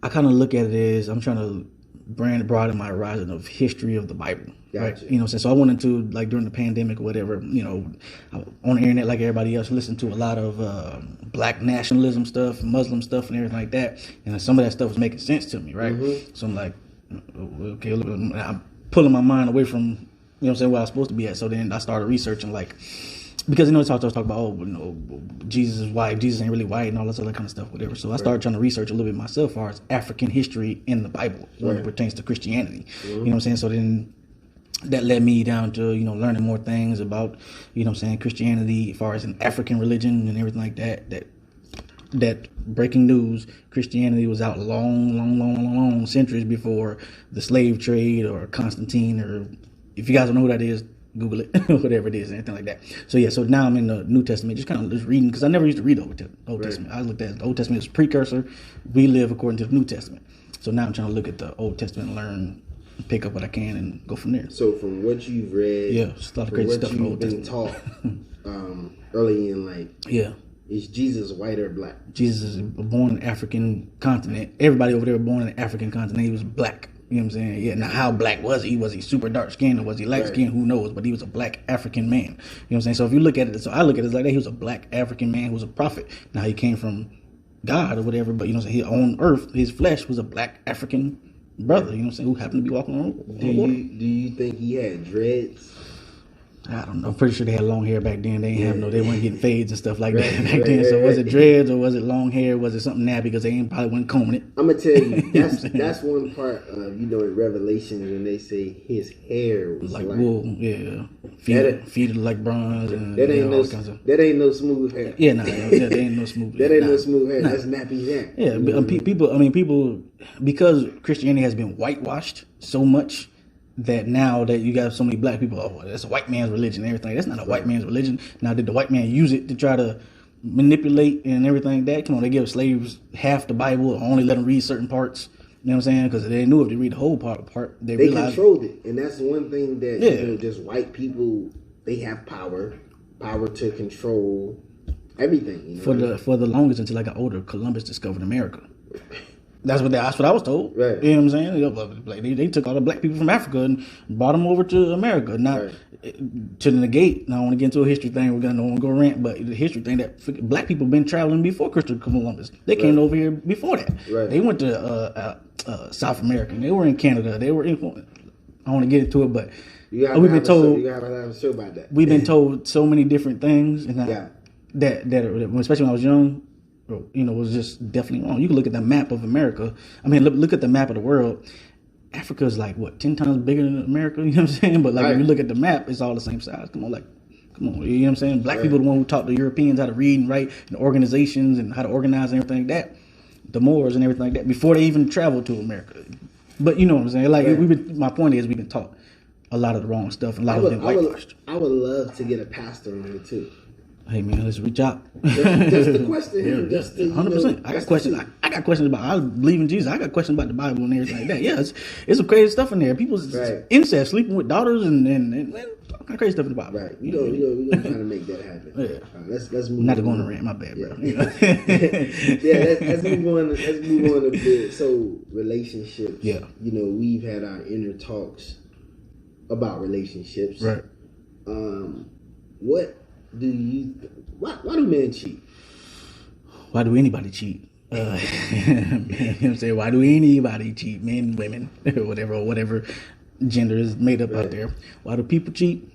I kind of look at it as I'm trying to broaden my horizon of history of the Bible. Gotcha. Right? You know, so I went into, like, during the pandemic or whatever, you know, on the internet like everybody else, listened to a lot of black nationalism stuff, Muslim stuff, and everything like that. And some of that stuff was making sense to me, right? Mm-hmm. So I'm like, okay, I'm pulling my mind away from, you know what I'm saying, where I was supposed to be at. So then I started researching, like, because, you know, I was talking about, oh, you know, Jesus is white, Jesus ain't really white, and all this other kind of stuff, whatever. So I started trying to research a little bit myself as far as African history in the Bible when it pertains to Christianity. Mm-hmm. You know what I'm saying? So then that led me down to, you know, learning more things about, you know what I'm saying, Christianity as far as an African religion and everything like that. That breaking news, Christianity was out long centuries before the slave trade or Constantine, or if you guys don't know who that is, Google it, whatever it is, anything like that. So yeah, so now I'm in the New Testament, just kind of just reading, because I never used to read the Old Testament. I looked at the Old Testament as a precursor. We live according to the New Testament. So now I'm trying to look at the Old Testament and learn, pick up what I can and go from there. So from what you've read, it's a lot of crazy stuff in the Old Testament. Taught early in life, is Jesus white or black? Jesus is born in the African continent. Everybody over there born in the African continent, he was black. You know what I'm saying? Yeah. Now, how black was he? Was he super dark skinned or was he light skinned? Who knows? But he was a black African man. You know what I'm saying? So if you look at it, so I look at it like that, he was a black African man who was a prophet. Now, he came from God or whatever, but you know what I'm saying? On earth, his flesh was a black African brother, you know what I'm saying, who happened to be walking on. Do you think he had dreads? I don't know. I'm pretty sure they had long hair back then. They ain't they weren't getting fades and stuff like that back then. So was it dreads or was it long hair? Was it something nappy? Because they probably wasn't combing it. I'm gonna tell you, that's one part of, you know, in Revelation when they say his hair was like wool, feet like bronze, and that ain't no smooth hair. Yeah, that ain't no smooth hair. That ain't no smooth hair. That's nappy hair. Yeah, but people, because Christianity has been whitewashed so much, that now that you got so many black people, oh, that's a white man's religion and everything. That's not a white man's religion. Now, did the white man use it to try to manipulate and everything like that? Come on, they give slaves half the Bible or only let them read certain parts. You know what I'm saying? Because they knew if they read the whole part, they realized, controlled it. And that's one thing that, you know, just white people, they have power to control everything. You know? For the longest, until I got older, Columbus discovered America. That's what I was told. Right. You know what I'm saying? They took all the black people from Africa and brought them over to America. Not to negate. Now I want to get into a history thing. We're gonna go rant, but the history thing that black people been traveling before Christopher Columbus. They came over here before that. Right. They went to South America. They were in Canada. They were in. I want to get into it, but we've been told. You gotta have a show about that. We've been told so many different things, and that especially when I was young, you know, was just definitely wrong. You can look at the map of America. I mean, look at the map of the world. Africa is like, what, 10 times bigger than America? You know what I'm saying? But, like, if you look at the map, it's all the same size. Come on. You know what I'm saying? Black people are the one who taught the Europeans how to read and write, and organizations and how to organize and everything like that. The Moors and everything like that, before they even traveled to America. But you know what I'm saying? Like, my point is, we've been taught a lot of the wrong stuff, and a lot of it whitewashed. I would love to get a pastor on here, too. Hey man, let's reach out. Just the question. Yeah, just the, 100%. I got questions. I got questions about. I believe in Jesus. I got questions about the Bible and everything like that. Yeah, it's some crazy stuff in there. People's incest, sleeping with daughters, and all kind of crazy stuff in the Bible. Right. We're gonna try to make that happen. Yeah. Let's move. Not to go on a rant. My bad, bro. Let's move on. Let's move on a bit. So relationships. Yeah. We've had our inner talks about relationships. Right. What do you? Why do men cheat? Why do anybody cheat? You know what I'm saying? Why do anybody cheat? Men, women, whatever gender is made up out there. Why do people cheat?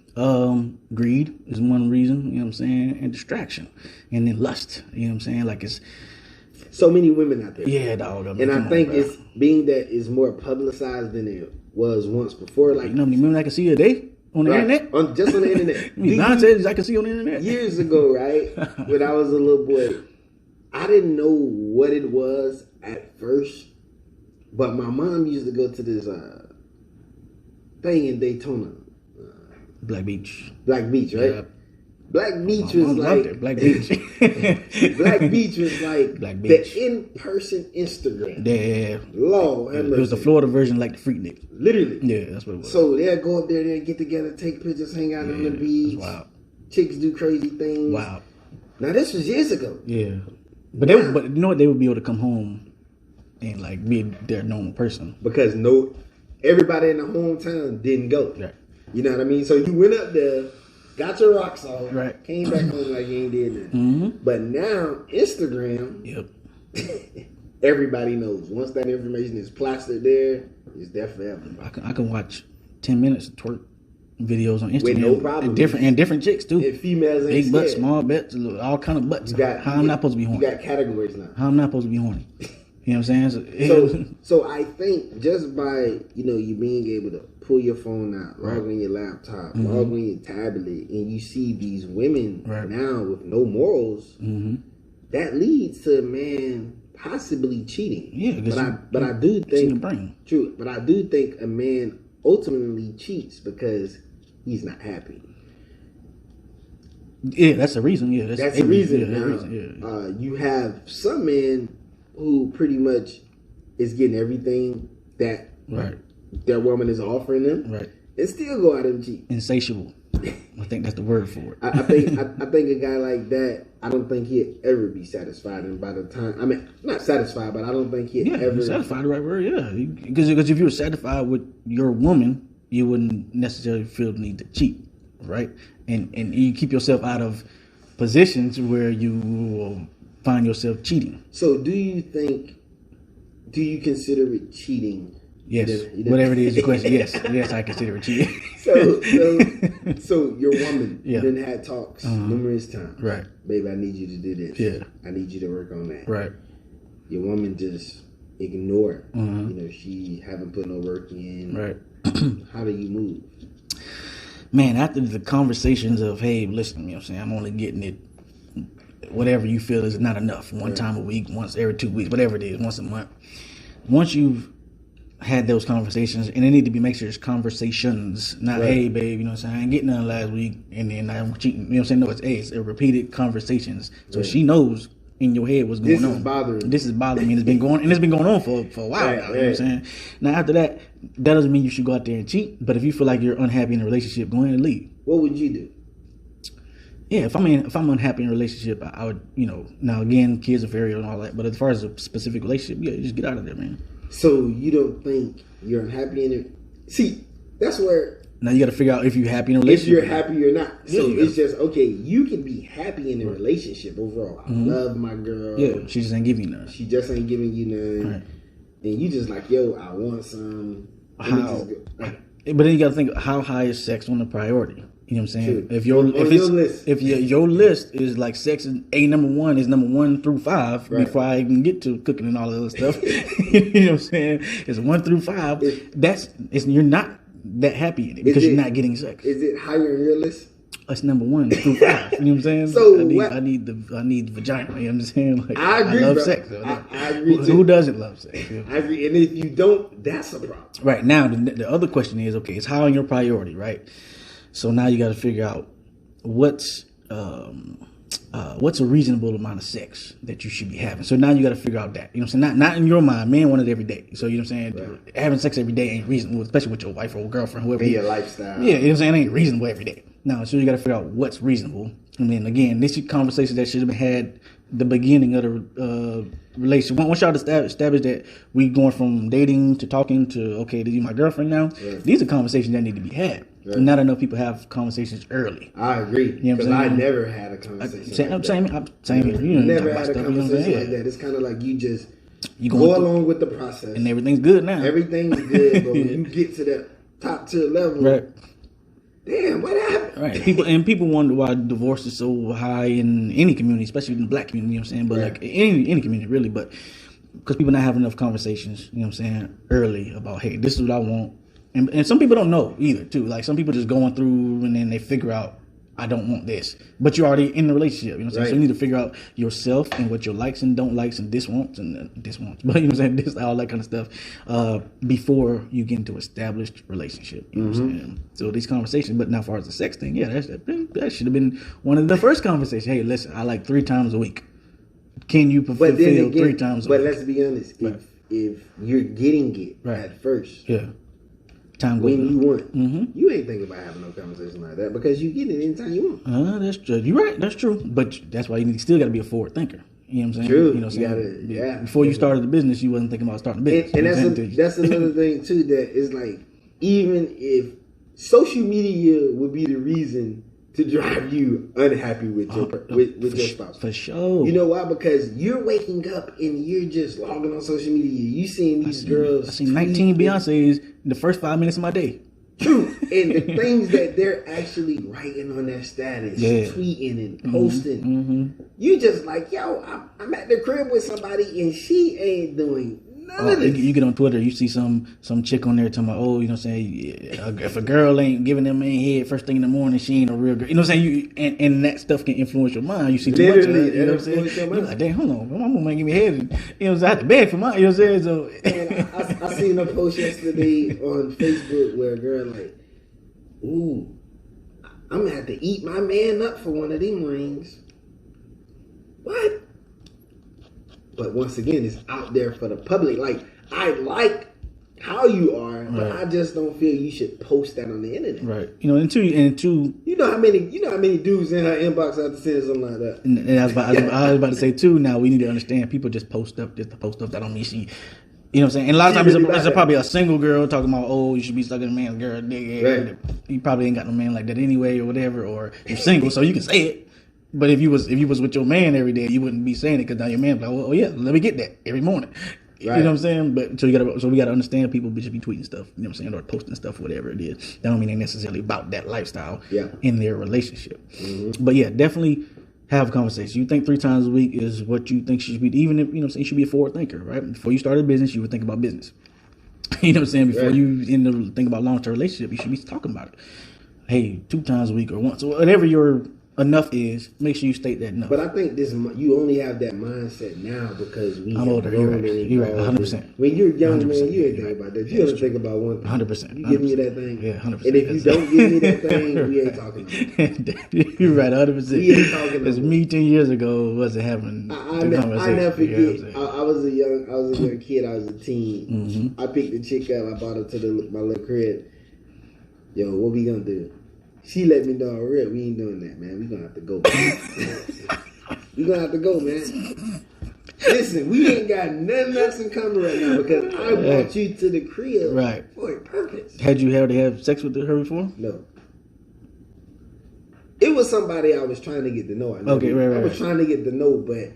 Greed is one reason, you know what I'm saying, and distraction, and then lust, you know what I'm saying, like it's so many women out there. Yeah, dog. And I think it's being that it's more publicized than it was once before. Like, you know how many women I can see a day on the internet? Just on the internet. Nonsense I can see on the internet. Years ago, right, when I was a little boy, I didn't know what it was at first, but my mom used to go to this thing in Daytona. Black Beach, right? Yeah. Black Beach was like Black Beach. Black Beach was like Black Beach. The in-person Instagram. Yeah, Lord, it was the Florida version, like the Freaknik. Literally, yeah, that's what it was. So they'd go up there, they'd get together, take pictures, hang out on the beach. That's wild. Chicks do crazy things. Wow. Now this was years ago. Yeah, but but you know what? They would be able to come home and like be their normal person because everybody in the hometown didn't go. Right. You know what I mean? So you went up there, got your rocks off, right? Came back home like you ain't did nothing. Mm-hmm. But now Instagram, yep. Everybody knows. Once that information is plastered there, it's there forever. I can watch 10 minutes of twerk videos on Instagram with no problem. And different chicks too. And females ain't big butts, scared. Small butts, all kind of butts. How I'm not supposed to be horny? You got categories now. How I'm not supposed to be horny? You know what I'm saying? So I think just by you being able to pull your phone out, log on your laptop, log on your tablet, and you see these women now with no morals, that leads to a man possibly cheating. Yeah, but I do think true. But I do think a man ultimately cheats because he's not happy. Yeah, that's the reason. Yeah, that's the reason. Yeah, now, you have some men who pretty much is getting everything that their woman is offering them, and still go out and cheat. Insatiable. I think that's the word for it. I think a guy like that, I don't think he'd ever be satisfied. And by the time, I mean, not satisfied, but I don't think he'd ever satisfied. The right word, yeah. Because if you were satisfied with your woman, you wouldn't necessarily feel the need to cheat, right? And you keep yourself out of positions where you will find yourself cheating. So do you consider it cheating? Yes. Whatever it is your question. Yes, I consider it cheating. So your woman then had talks numerous times. Right. Baby, I need you to do this. Yeah. I need you to work on that. Right. Your woman just ignored. She haven't put no work in. Right. How do you move? Man, after the conversations of, hey, listen, you know what I'm saying, I'm only getting it, whatever you feel is not enough. One time a week, once every 2 weeks, whatever it is, once a month. Once you've had those conversations, and they need to be make sure it's conversations, not hey babe, you know what I'm saying, I ain't getting none last week and then I'm cheating, you know what I'm saying? No, it's a repeated conversations. So she knows in your head what's going on. This is bothering me. It's been going on for a while now, you know what I'm saying? Now after that doesn't mean you should go out there and cheat, but if you feel like you're unhappy in a relationship, go ahead and leave. What would you do? Yeah, if I'm unhappy in a relationship, I would, now again, kids are fairy and all that, but as far as a specific relationship, you just get out of there, man. So you don't think you're unhappy in it? See, that's where now you got to figure out if you're happy in a relationship. If you're happy or not. So it's just you can be happy in a relationship overall. I love my girl. Yeah, she just ain't giving you none. She just ain't giving you none. Right. And you just like, yo, I want some. But then you got to think, how high is sex on the priority? You know what I'm saying? True. If your list is like sex is number 1 is number 1 through 5 before I even get to cooking and all that other stuff. You know what I'm saying? It's 1 through 5. You're not that happy in it because you're not getting sex. Is it higher in your list? That's number 1 through 5. You know what I'm saying? So I need the vagina. You know what I'm saying? Like, I agree. I love sex. I agree. Who doesn't love sex? I agree. And if you don't, that's a problem. Right now, the other question is, okay, it's high on your priority, right? So now you got to figure out what's what's a reasonable amount of sex that you should be having? So now you got to figure out that. You know what I'm saying? Not in your mind. Men want it every day. So you know what I'm saying? Right. Having sex every day ain't reasonable, especially with your wife or girlfriend, whoever. Be your lifestyle. Yeah, you know what I'm saying? It ain't reasonable every day. No, so you got to figure out what's reasonable. And then again, this is conversation that should have been had the beginning of the relationship. Once y'all establish that we going from dating to talking to, okay, this is my girlfriend now. Yeah. These are conversations that need to be had. Right. Not enough people have conversations early. I agree. Because I never had a conversation like that. Same here. You never had a conversation like that. It's kind of like you go along with the process. And everything's good now. Everything's good, but when you get to that top tier level, right. Damn, what happened? Right. People wonder why divorce is so high in any community, especially in the black community, you know what I'm saying? But like any community really, but because people not having enough conversations, you know what I'm saying, early about, hey, this is what I want. And some people don't know either, too. Like, some people just going through and then they figure out, I don't want this. But you're already in the relationship, you know what I'm saying? So you need to figure out yourself and what your likes and don't likes and this wants and this wants. But, you know what I'm saying? This, all that kind of stuff before you get into established relationship, you know what I'm saying? So these conversations, but now as far as the sex thing, yeah, that should have been one of the first conversations. Hey, listen, I like 3 times a week. Can you fulfill 3 times a week? But let's be honest, if you're getting it at first, when you want, you ain't thinking about having no conversation like that because you get it anytime you want. That's true. You're right. That's true. But that's why you still got to be a forward thinker. You know what I'm saying? True. You know what I'm saying? Before you started the business, you wasn't thinking about starting a business. And that's another thing too. That is like, even if social media would be the reason to drive you unhappy with your your spouse. For sure. You know why? Because you're waking up and you're just logging on social media. You seeing these girls. I seen 19 Beyoncés in the first 5 minutes of my day. True. And the things that they're actually writing on their status, tweeting and posting. You just like, yo, I'm at the crib with somebody and she ain't doing none of this. You get on Twitter, you see some chick on there talking about, oh, you know what I'm saying, if a girl ain't giving them a head first thing in the morning, she ain't a real girl. You know what I'm saying? And that stuff can influence your mind. You see too much of it, you know what I'm saying? You're like, damn, hold on, my mama might give me a head. You know what I'm saying? I have to beg for mine, you know what I'm saying? So, and I seen a post yesterday on Facebook where a girl like, ooh, I'm going to have to eat my man up for one of them rings. What? But once again, it's out there for the public. Like, I like how you are, but I just don't feel you should post that on the internet. Right. You know, and two. You know how many dudes in her inbox have to send something like that. And I was about to say too. Now we need to understand people just post up just to post up. That don't mean she. You know what I'm saying? And a lot of times it's probably a single girl talking about, oh, you should be sucking a man's girl dick. Right. You probably ain't got no man like that anyway, or whatever. Or you're single, so you can say it. But if you was with your man every day, you wouldn't be saying it because now your man be like, well, oh yeah, let me get that every morning. Right. You know what I'm saying? But so we gotta understand people should be tweeting stuff, you know what I'm saying, or posting stuff, whatever it is. That don't mean they necessarily about that lifestyle in their relationship. But yeah, definitely have a conversation. You think 3 times a week is what you think she should be, even if, you know what I'm saying, you should be a forward thinker, right? Before you start a business, you would think about business. You know what I'm saying? Before you think about long-term relationship, you should be talking about it. Hey, 2 times a week or once, or whatever your enough is, make sure you state that enough. But I think you only have that mindset now because I'm older. You're right. 100%. When you're young, man, you ain't think about that. You gotta think about one thing. 100%. You give me that thing. Yeah, 100%. And if you don't give me that thing, we ain't talking about it. You're right, 100%. We ain't talking about it. Because me 10 years ago wasn't having the conversation. I never forget. I was a young kid. I was a teen. I picked the chick up. I brought her to my little crib. Yo, what we gonna do? She let me know already. We ain't doing that, man. We gonna have to go. We gonna have to go, man. Listen, we ain't got nothing else in common right now because I brought you to the crib for a purpose. Had you already had sex with her before? No. It was somebody I was trying to get to know. I was trying to get to know, but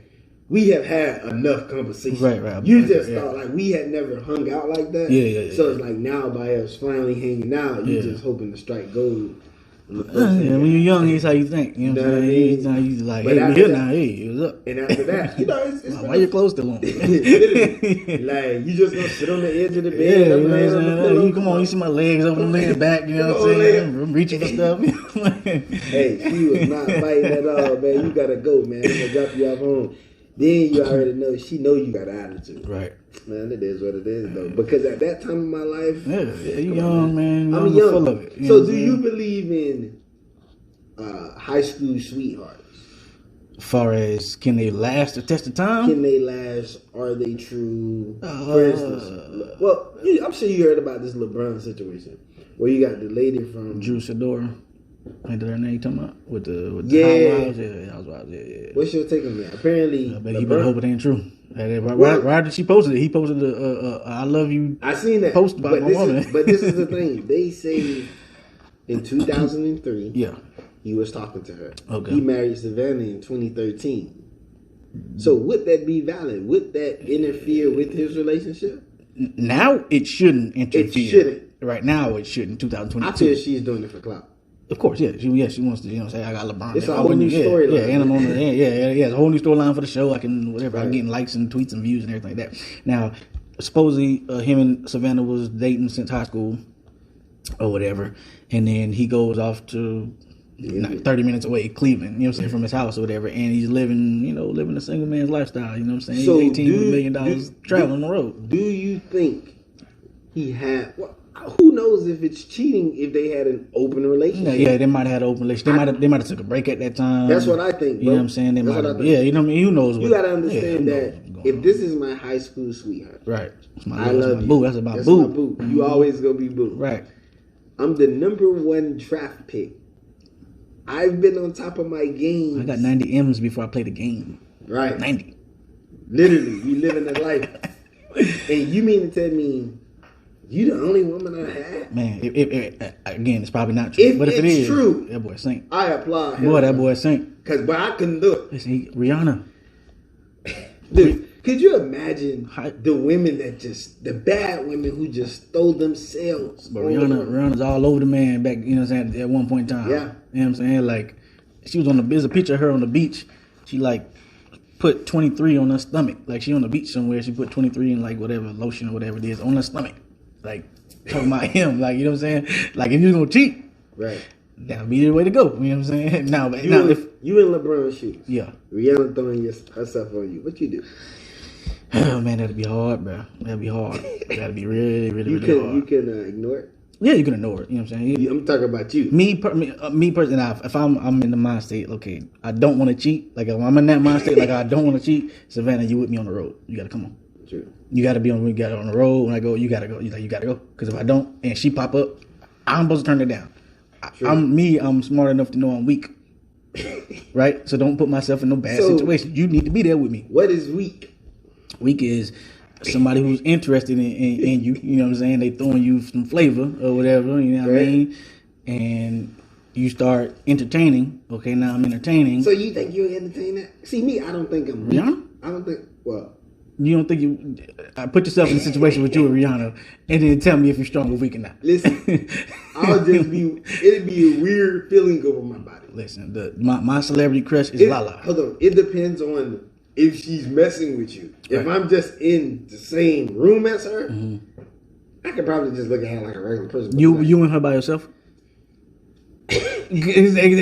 we have had enough conversation. Right. You just thought like we had never hung out like that. Yeah. So it's like now by us finally hanging out, you just hoping to strike gold. When you're young, it's how you think. You know what I'm saying? You like, hey, we're here now. Hey, what's up? And after that, you know, it's why your clothes still on? Like, you just gonna sit on the edge of the bed. Yeah, you know what I'm saying? Come on, you see my legs over the leg back. You know what I'm saying? I'm reaching for stuff. Hey, she was not fighting at all, man. You gotta go, man. I'm gonna drop you off home. Then you already know she know you got an attitude. Right. Man, it is what it is, though. Because at that time in my life... Yeah, you young, man. I'm young. Full of it. So do you believe in high school sweethearts? Far as can they last the test of time? Can they last? Are they true? For instance, I'm sure you heard about this LeBron situation where you got the lady from Drew Sidora. Ain't that her name you talking about? With the Housewives? Housewives, yeah. What's your take on that? Apparently, I bet he better hope it ain't true. Right did she posted it? He posted I love you. I seen that post about my woman. But this is the thing. They say in 2003, yeah, he was talking to her. Okay. He married Savannah in 2013. So would that be valid? Would that interfere with his relationship? Now it shouldn't interfere. It shouldn't. Right now it shouldn't. 2022. I feel she's doing it for clout. Of course, yeah. She wants to, say I got LeBron. It's a whole new storyline. Yeah, and I'm on it's a whole new storyline for the show. I can whatever. Right. I'm getting likes and tweets and views and everything like that. Now, supposedly him and Savannah was dating since high school or whatever, and then he goes off to 30 minutes away, Cleveland, from his house or whatever, and he's living a single man's lifestyle, So he's $18 million traveling on the road. Do you think he had... who knows if it's cheating if they had an open relationship? Yeah, they might have had an open relationship. They might have took a break at that time. That's what I think, bro. You know what I'm saying? They might have, who knows? You got to understand that if this is my high school sweetheart, right? I love you. Boo. That's my boo. Mm-hmm. You always gonna be boo. Right. I'm the number 1 draft pick. I've been on top of my game. I got 90 M's before I played the game. Right. 90. Literally, we living that life. And you mean to tell me you the only woman I had? Man, again, it's probably not true. But if it is true, that boy saint. I applaud him. Boy, that boy saint. But I couldn't do it. Listen, Rihanna. Dude, could you imagine the women the bad women who just stole themselves? But Rihanna's all over the man back, at one point in time. Yeah. You know what I'm saying? Like, she was there's a picture of her on the beach. She, put 23 on her stomach. Like, she on the beach somewhere. She put 23 in, whatever, lotion or whatever it is, on her stomach. Like, talking about him. Like, you know what I'm saying? Like, if you're going to cheat, right, that would be the way to go. You know what I'm saying? If you in LeBron's shoes, yeah, Rihanna throwing herself on you, what you do? Oh, man, that'd be hard, bro. That'd be hard. That'd be really, really, really hard. You can ignore it? Yeah, you can ignore it. You know what I'm saying? I'm talking about you. Me personally, if I'm in the mind state, okay, I don't want to cheat. Like, if I'm in that mind state, I don't want to cheat. Savannah, you with me on the road. You got to come on. True. You got to be on the road. When I go, you got to go. You got to go. Because if I don't, and she pop up, I'm supposed to turn it down. I'm smart enough to know I'm weak. Right? So don't put myself in no bad situation. You need to be there with me. What is weak? Weak is somebody who's interested in you. You know what I'm saying? They throwing you some flavor or whatever. You know what I mean? And you start entertaining. Okay, now I'm entertaining. So you think you'll entertain that? See, me, I don't think I'm weak. Rihanna? I don't think, you don't think you... put yourself in a situation with you and Rihanna and then tell me if you're strong or weak or not. Listen, it'd be a weird feeling over my body. Listen, my celebrity crush is Lala. Hold on. It depends on if she's messing with you. If I'm just in the same room as her, I could probably just look at her like a regular person. You and her by yourself? Exactly.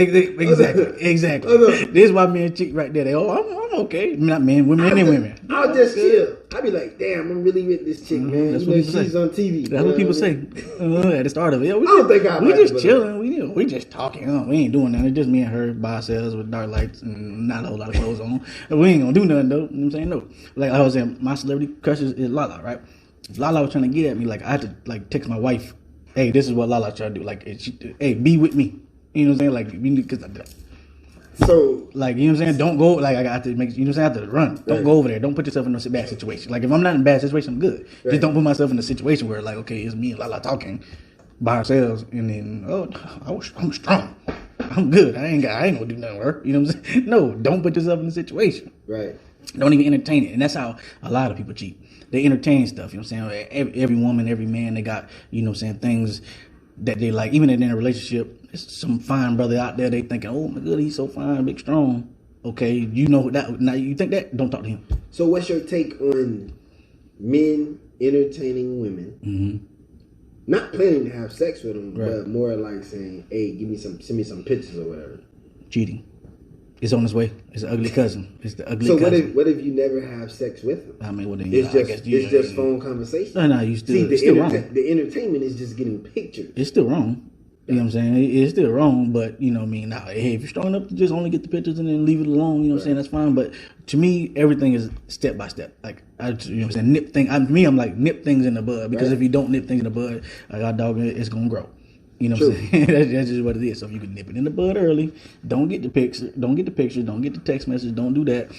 This is why men cheat right there. I'm okay. Not men, women, any women. I'll just chill. I'll be like, damn, I'm really with this chick, man. That's what she's on TV. That's what people say at the start of it. We just chilling. We just talking. We ain't doing nothing. It's just me and her by ourselves with dark lights and not a whole lot of clothes on. We ain't gonna do nothing though. You know what I'm saying? No. Like I was saying, my celebrity crush is Lala, right? If Lala was trying to get at me, I had to text my wife, hey, this is what Lala trying to do. Hey, be with me. You know what I'm saying? Because so, you know what I'm saying? Don't go, I got to make, you know what I'm saying? I have to run. Don't go over there. Don't put yourself in a bad situation. If I'm not in a bad situation, I'm good. Right. Just don't put myself in a situation where, okay, it's me and Lala talking by ourselves, and then, I'm strong. I'm good. I ain't gonna do nothing with her. You know what I'm saying? No, don't put yourself in a situation. Right. Don't even entertain it. And that's how a lot of people cheat. They entertain stuff, you know what I'm saying? Every woman, every man, they got, you know what I'm saying, things that they like, even in a relationship. Some fine brother out there, they thinking, oh my god, he's so fine, big, strong. Okay, you know that. Now you think that? Don't talk to him. So what's your take on men entertaining women, not planning to have sex with them, but more like saying, hey, send me some pictures or whatever? Cheating. It's on its way. It's an ugly cousin. It's the ugly cousin. So what if you never have sex with them? I mean, well then, it's just phone conversation. No, you still wrong. The entertainment is just getting pictures. It's still wrong. You know what I'm saying? It's still wrong, but you know what I mean? Now, hey, if you're strong enough to just only get the pictures and then leave it alone, you know what I'm saying? That's fine. But to me, everything is step by step. Like, you know what I'm saying? I'm like, nip things in the bud. Because if you don't nip things in the bud, like our dog, it's going to grow. You know what I'm saying? That's just what it is. So if you can nip it in the bud early, don't get the pictures, don't get the text message, don't do that.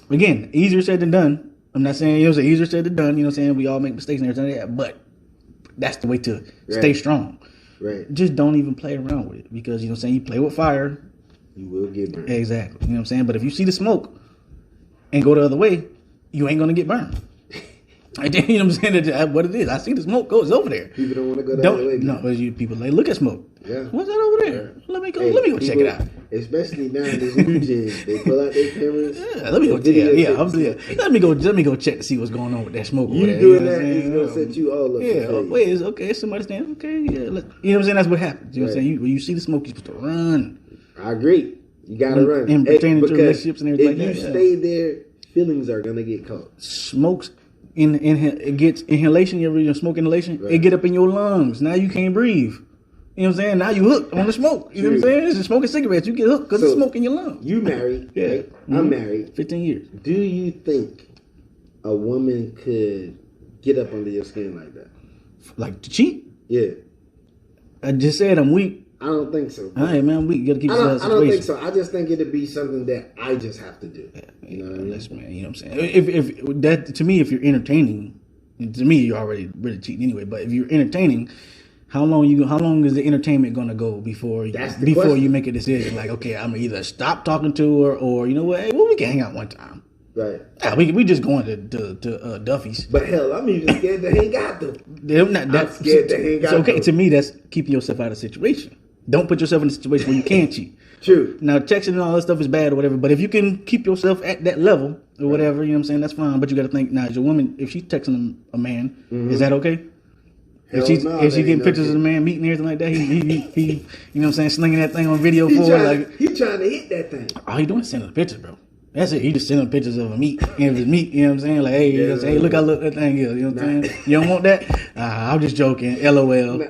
Again, easier said than done. I'm not saying it was easier said than done. You know what I'm saying? We all make mistakes and everything like that. But that's the way to stay strong. Right. Just don't even play around with it because, you know what I'm saying, you play with fire. You will get burned. Exactly. You know what I'm saying? But if you see the smoke and go the other way, you ain't going to get burned. You know what I'm saying? That's what it is. I see the smoke goes over there. People don't want to go the other way. No, people like, look at smoke. Yeah. What's that over there? Let me go check it out. Especially now in this new gen, they pull out their cameras. Yeah, let me go. Let me go check to see what's going on with that smoke. You doing that is gonna set you all up. Yeah. Wait, okay. Somebody standing. Okay. Yeah. You know what I'm saying? That's what happens. You know what I'm saying? When you see the smoke, you're supposed to run. I agree. You gotta run. And pertaining to relationships and everything like that. If you stay there, feelings are gonna get caught. Smokes. It gets inhalation. You ever smoke inhalation? Right. It get up in your lungs. Now you can't breathe. You know what I'm saying? Now you hooked on the smoke. You know what I'm saying? It's just smoking cigarettes. You get hooked because it's smoke in your lungs. You married, right? I'm married. 15 years. Do you think a woman could get up under your skin like that? Like to cheat? Yeah. I just said I'm weak. I don't think so. All right, man. You got to keep yourself. I don't think so. I just think it'd be something that I just have to do. You know what I mean? Listen, man. You know what I'm saying? If that to me, if you're entertaining, to me, you're already really cheating anyway. But if you're entertaining, how long is the entertainment gonna go before you make a decision? Like, okay, I'm gonna either stop talking to her, or you know what? Hey, well, we can hang out one time. Right. We just going to Duffy's. But hell, I'm even scared to hang out though. I'm scared to hang out. So okay, to me, that's keeping yourself out of the situation. Don't put yourself in a situation where you can cheat. True. Now, texting and all that stuff is bad or whatever, but if you can keep yourself at that level or whatever, you know what I'm saying, that's fine. But you got to think, now, as a woman, if she's texting a man, is that okay? If she's getting pictures of the man meeting and everything like that, he you know what I'm saying, slinging that thing on video for her, like he trying to hit that thing. All he doing is sending the pictures, bro. That's it. He just sending pictures of a meat and his meat. You know what I'm saying? Like, hey, you know what I'm saying? Hey, look how that thing is. You know what I'm saying? You don't want that? I'm just joking. LOL.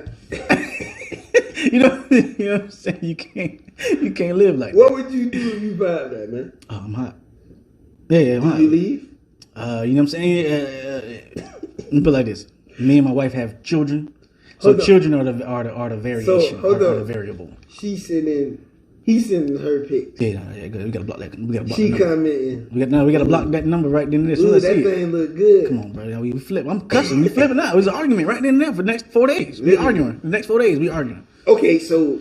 You know what I'm saying? You can't live like that. What would you do if you find that, man? Oh, I'm hot. Yeah, I'm hot. Do you leave? You know what I'm saying? Let me put it like this. Me and my wife have children. So children are the variation, are the variable. He's sending her pics. Yeah, we gotta block that. She commenting. We gotta block that number right then and there. Ooh, that thing look good. Come on, bro. We flip. I'm cussing. We flipping out. It was an argument right then and there for the next 4 days. We arguing. The next 4 days, we arguing. Okay, so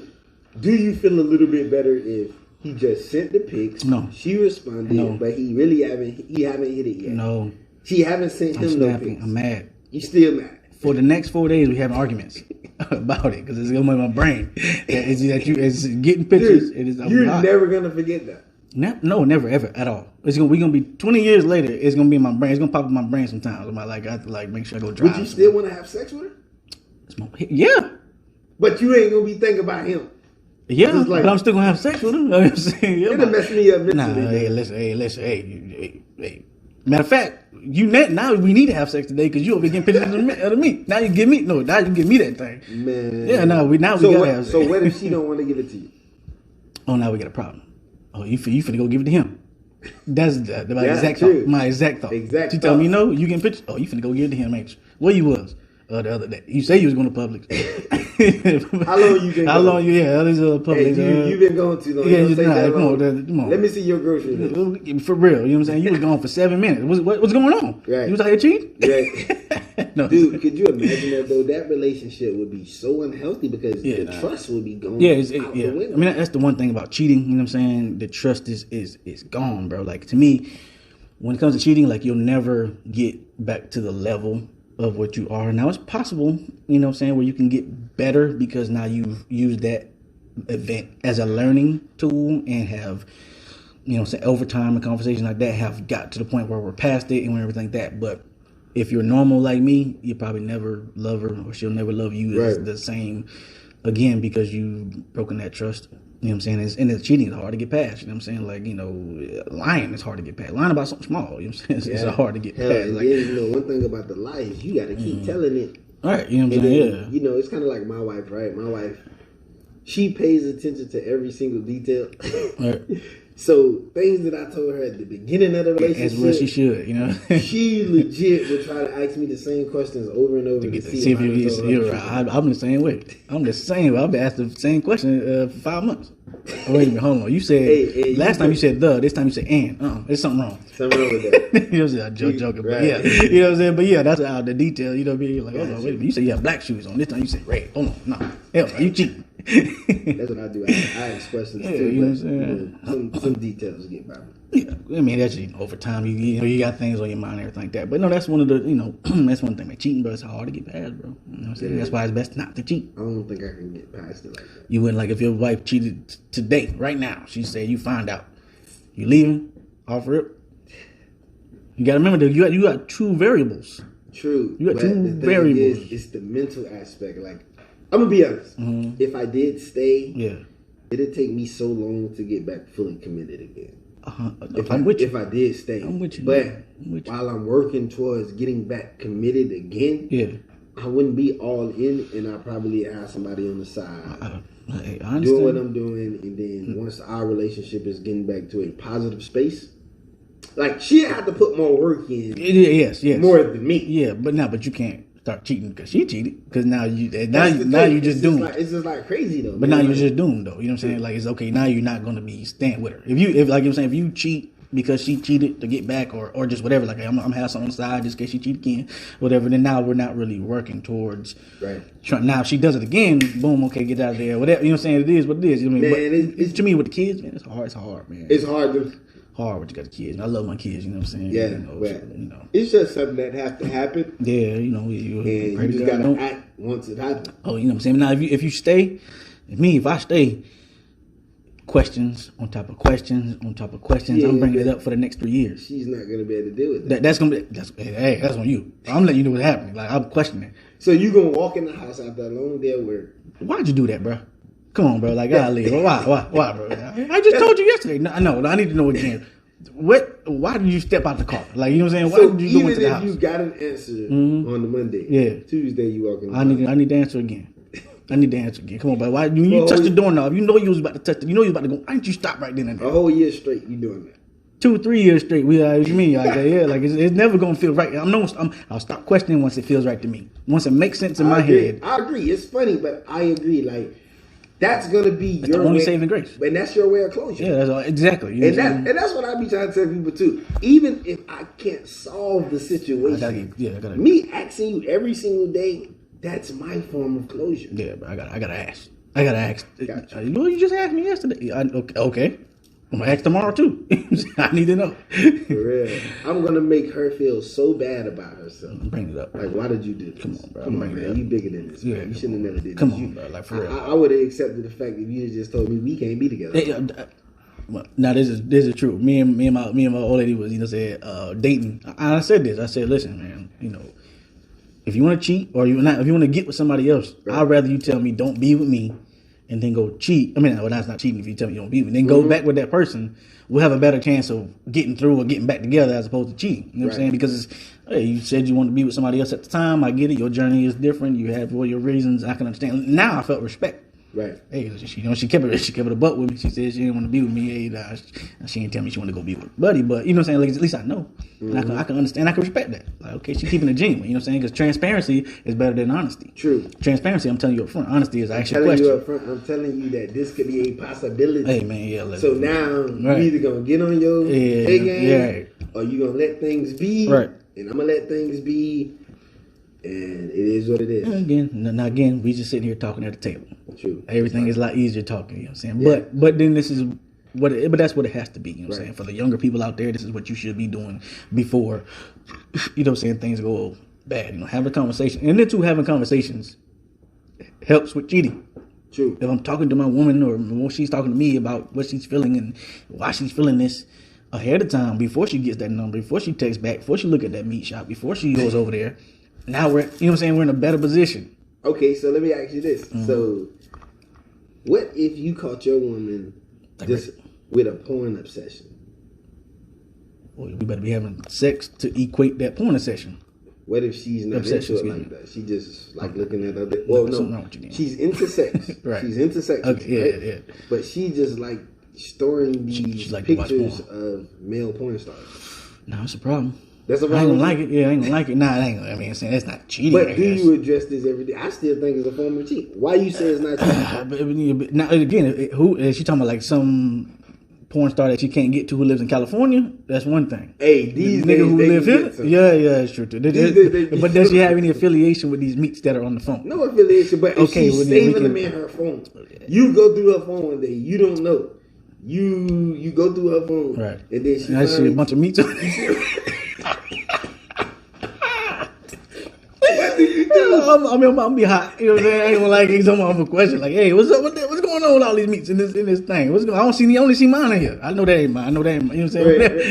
do you feel a little bit better if he just sent the pics? No. She responded, but he haven't hit it yet. No. She haven't sent him no pics. I'm mad. You still mad? For the next 4 days, we have arguments about it because it's going to be my brain. It's getting pictures. Dude, you're never going to forget that. No, never, ever, at all. We're going to be 20 years later. It's going to be in my brain. It's going to pop in my brain sometimes. I have to make sure I go drive. Would you still want to have sex with her? Yeah. But you ain't going to be thinking about him. Yeah, but I'm still going to have sex with him. You know what I'm saying? It'll mess me up mentally. Nah, hey, listen. Hey. Matter of fact, now we need to have sex today because you over getting pictures of me. Now you give me that thing. Man. Yeah, we gotta have sex. So what if she don't want to give it to you? Oh, now we got a problem. Oh, you finna go give it to him. That's my exact thought. Exactly. She tell me no, you getting pictures. Oh, you finna go give it to him, ain't you? Where you was? The other day. You say you was going to Publix. How long you been? How long you? Yeah, these are Publix. Hey, you been going too long. Yeah, come on. Let me see your grocery list. For real, you know what I'm saying? You was gone for 7 minutes. What's going on? Right. You was out here cheating? Right. No. Dude, could you imagine that though? That relationship would be so unhealthy because the trust would be gone. Yeah, I mean, that's the one thing about cheating. You know what I'm saying? The trust is gone, bro. Like to me, when it comes to cheating, like you'll never get back to the level of what you are. Now it's possible, you know what I'm saying, where you can get better because now you've used that event as a learning tool and have, you know, say over time and conversations like that have got to the point where we're past it and everything like that. But if you're normal like me, you probably never love her or she'll never love you as the same again because you've broken that trust. You know what I'm saying? And cheating is hard to get past. You know what I'm saying? Like, you know, lying is hard to get past. Lying about something small, you know what I'm saying? It's hard to get past. Like, you know, one thing about the lies, you got to keep telling it. All right, you know what I'm saying? You know, it's kind of like my wife, right? My wife, she pays attention to every single detail. Right. So things that I told her at the beginning of the relationship, as well she should, you know. She legit would try to ask me the same questions over and over to see if you're right. I'm the same way. I'm the same way. I've been asked the same question for 5 months. Oh, wait a minute, hold on. You said last time you said the, this time you said and. There's something wrong. Something wrong with that. You know what I'm saying? I'm joking, but yeah, you know what I'm saying. But yeah, that's how the detail. You know, being like, hold on, wait a minute. You said you have black shoes on. This time you said red. Hold on, no, hell, no, you cheating. That's what I do. I ask questions too. You know what I'm saying? You know, some details get by me. Yeah, I mean that's over time. You got things on your mind and everything like that. But no, that's one of the that's one thing. Like cheating, bro, it's hard to get past, bro. You know what I'm saying? That's why it's best not to cheat. I don't think I can get past it like that. You wouldn't, like, if your wife cheated today, right now. She said you find out, you leaving, off rip. You got to remember that you got two variables. True. You got two variables. It's the mental aspect. Like, I'm gonna be honest. Mm-hmm. If I did stay, yeah, it'd take me so long to get back fully committed again. If I did stay, I'm with you. But while I'm working towards getting back committed again, yeah, I wouldn't be all in, and I probably have somebody on the side I doing what I'm doing, and then once our relationship is getting back to a positive space, like she had to put more work in. Yes, more than me. Yeah, but you can't start cheating because she cheated. Because now you just doomed. It's just like crazy though. But now you're just doomed though. You know what I'm saying? Like, it's okay. Now you're not going to be staying with her. If you cheat because she cheated to get back, or just whatever. Like, I'm have something on the side just in case she cheat again, whatever. Then now we're not really working towards. Right. Now if she does it again, boom. Okay, get out of there. Whatever. You know what I'm saying? It is what it is. You know what I mean? Man, to me with the kids, man, it's hard, man. It's hard. Hard when you got the kids. I love my kids, you know what I'm saying? Yeah, it's just something that has to happen. Yeah, you just gotta act once it happens. Oh, you know what I'm saying? Now, if you stay, if I stay, questions on top of questions on top of questions, I'm bringing it up for the next 3 years. She's not gonna be able to deal with that. That's on you. I'm letting you know what's happening. Like, I'm questioning. So you gonna walk in the house after a long day of work? Why'd you do that, bro? Come on, bro. Like, golly, why, bro? I just told you yesterday. No, I need to know again. Why did you step out the car? Like, you know what I'm saying? Why did you go into the house? Even if you got an answer on the Monday, Tuesday you walk in the house. I need the answer again. Come on, bro. Why when you touch the doorknob? You know you was about to touch it. You know you was about to go. Why didn't you stop right then and there? A whole year straight, you doing that. 2-3 years straight. What you mean? Like, like it's never gonna feel right. I'll stop questioning once it feels right to me. Once it makes sense in my head. I agree. It's funny, but I agree. Like, that's gonna be your only saving grace, and that's your way of closure. Yeah, exactly. You know and that's what I be trying to tell people too. Even if I can't solve the situation, me asking you every single day, that's my form of closure. Yeah, but I gotta ask. Gotcha. You just asked me yesterday. Okay. I'm gonna ask tomorrow too. I need to know. For real. I'm gonna make her feel so bad about herself. Bring it up. Like, why did you do this? Come on, bro. Come on, man. You bigger than this. Yeah, you shouldn't have never did this. Come on, bro. Like, for real. I would have accepted the fact if you just told me we can't be together. Now this is true. Me and my old lady was said dating. I said this. I said, listen, man. If you want to cheat or if you want to get with somebody else, right, I'd rather you tell me don't be with me, and then go cheat. I mean, well, that's not cheating if you tell me you don't be with me. Then go back with that person. We'll have a better chance of getting through or getting back together as opposed to cheating. You know what I'm saying? Because you said you wanted to be with somebody else at the time. I get it. Your journey is different. You have all your reasons. I can understand. Now I felt respect. Right. Hey, she kept it a buck with me. She said she didn't want to be with me. Hey, she didn't tell me she wanted to go be with Buddy, but you know what I'm saying? Like, at least I know. And I can understand. I can respect that. Like, okay, she's keeping it genuine. You know what I'm saying? Because transparency is better than honesty. True. Transparency, I'm telling you up front. Honesty is actually a question. I'm telling you that this could be a possibility. Hey, man, yeah. So now you're either going to get on your A game or you're going to let things be. Right. And I'm going to let things be. And it is what it is. And again, we just sitting here talking at the table. True. Everything is a lot easier talking, you know what I'm saying? Yeah. But then this is but that's what it has to be, you know what I'm saying? For the younger people out there, this is what you should be doing before, you know what I'm saying, things go bad. Have a conversation. And then too, having conversations helps with cheating. True. If I'm talking to my woman or when she's talking to me about what she's feeling and why she's feeling this ahead of time, before she gets that number, before she texts back, before she look at that meat shop, before she goes over there, now we're, you know what I'm saying, we're in a better position. Okay, so let me ask you this. So what if you caught your woman just with a porn obsession? Well, we better be having sex to equate that porn obsession. What if she's not Obsession, into it like that? She just like looking at other. Well, no, she's into sex. Right. She's into sex. Okay, right? yeah. But she just like storing these like pictures of male porn stars. No, it's a problem. That's a I ain't problem. gonna like it. Yeah, I ain't gonna like it. Nah, I ain't gonna. I mean, I'm saying that's not cheating. But do you address this every day? I still think it's a form of cheating. Why you say it's not cheating? But now again, who is she talking about? Like some porn star that she can't get to who lives in California? That's one thing. Hey, these niggas who live here. Yeah, it's true too. But does she have any affiliation with these meats that are on the phone? No affiliation, but if she's saving them in her phone, you go through her phone one day, you don't know. You go through her phone, right? And then she see a bunch of meats. I'm gonna be hot. You know what I'm saying? I ain't gonna like it. I'm a question like, hey, what's up with that? What's going on with all these meats in this thing? I only see mine in here. I know that ain't mine. You know what I'm saying? Right.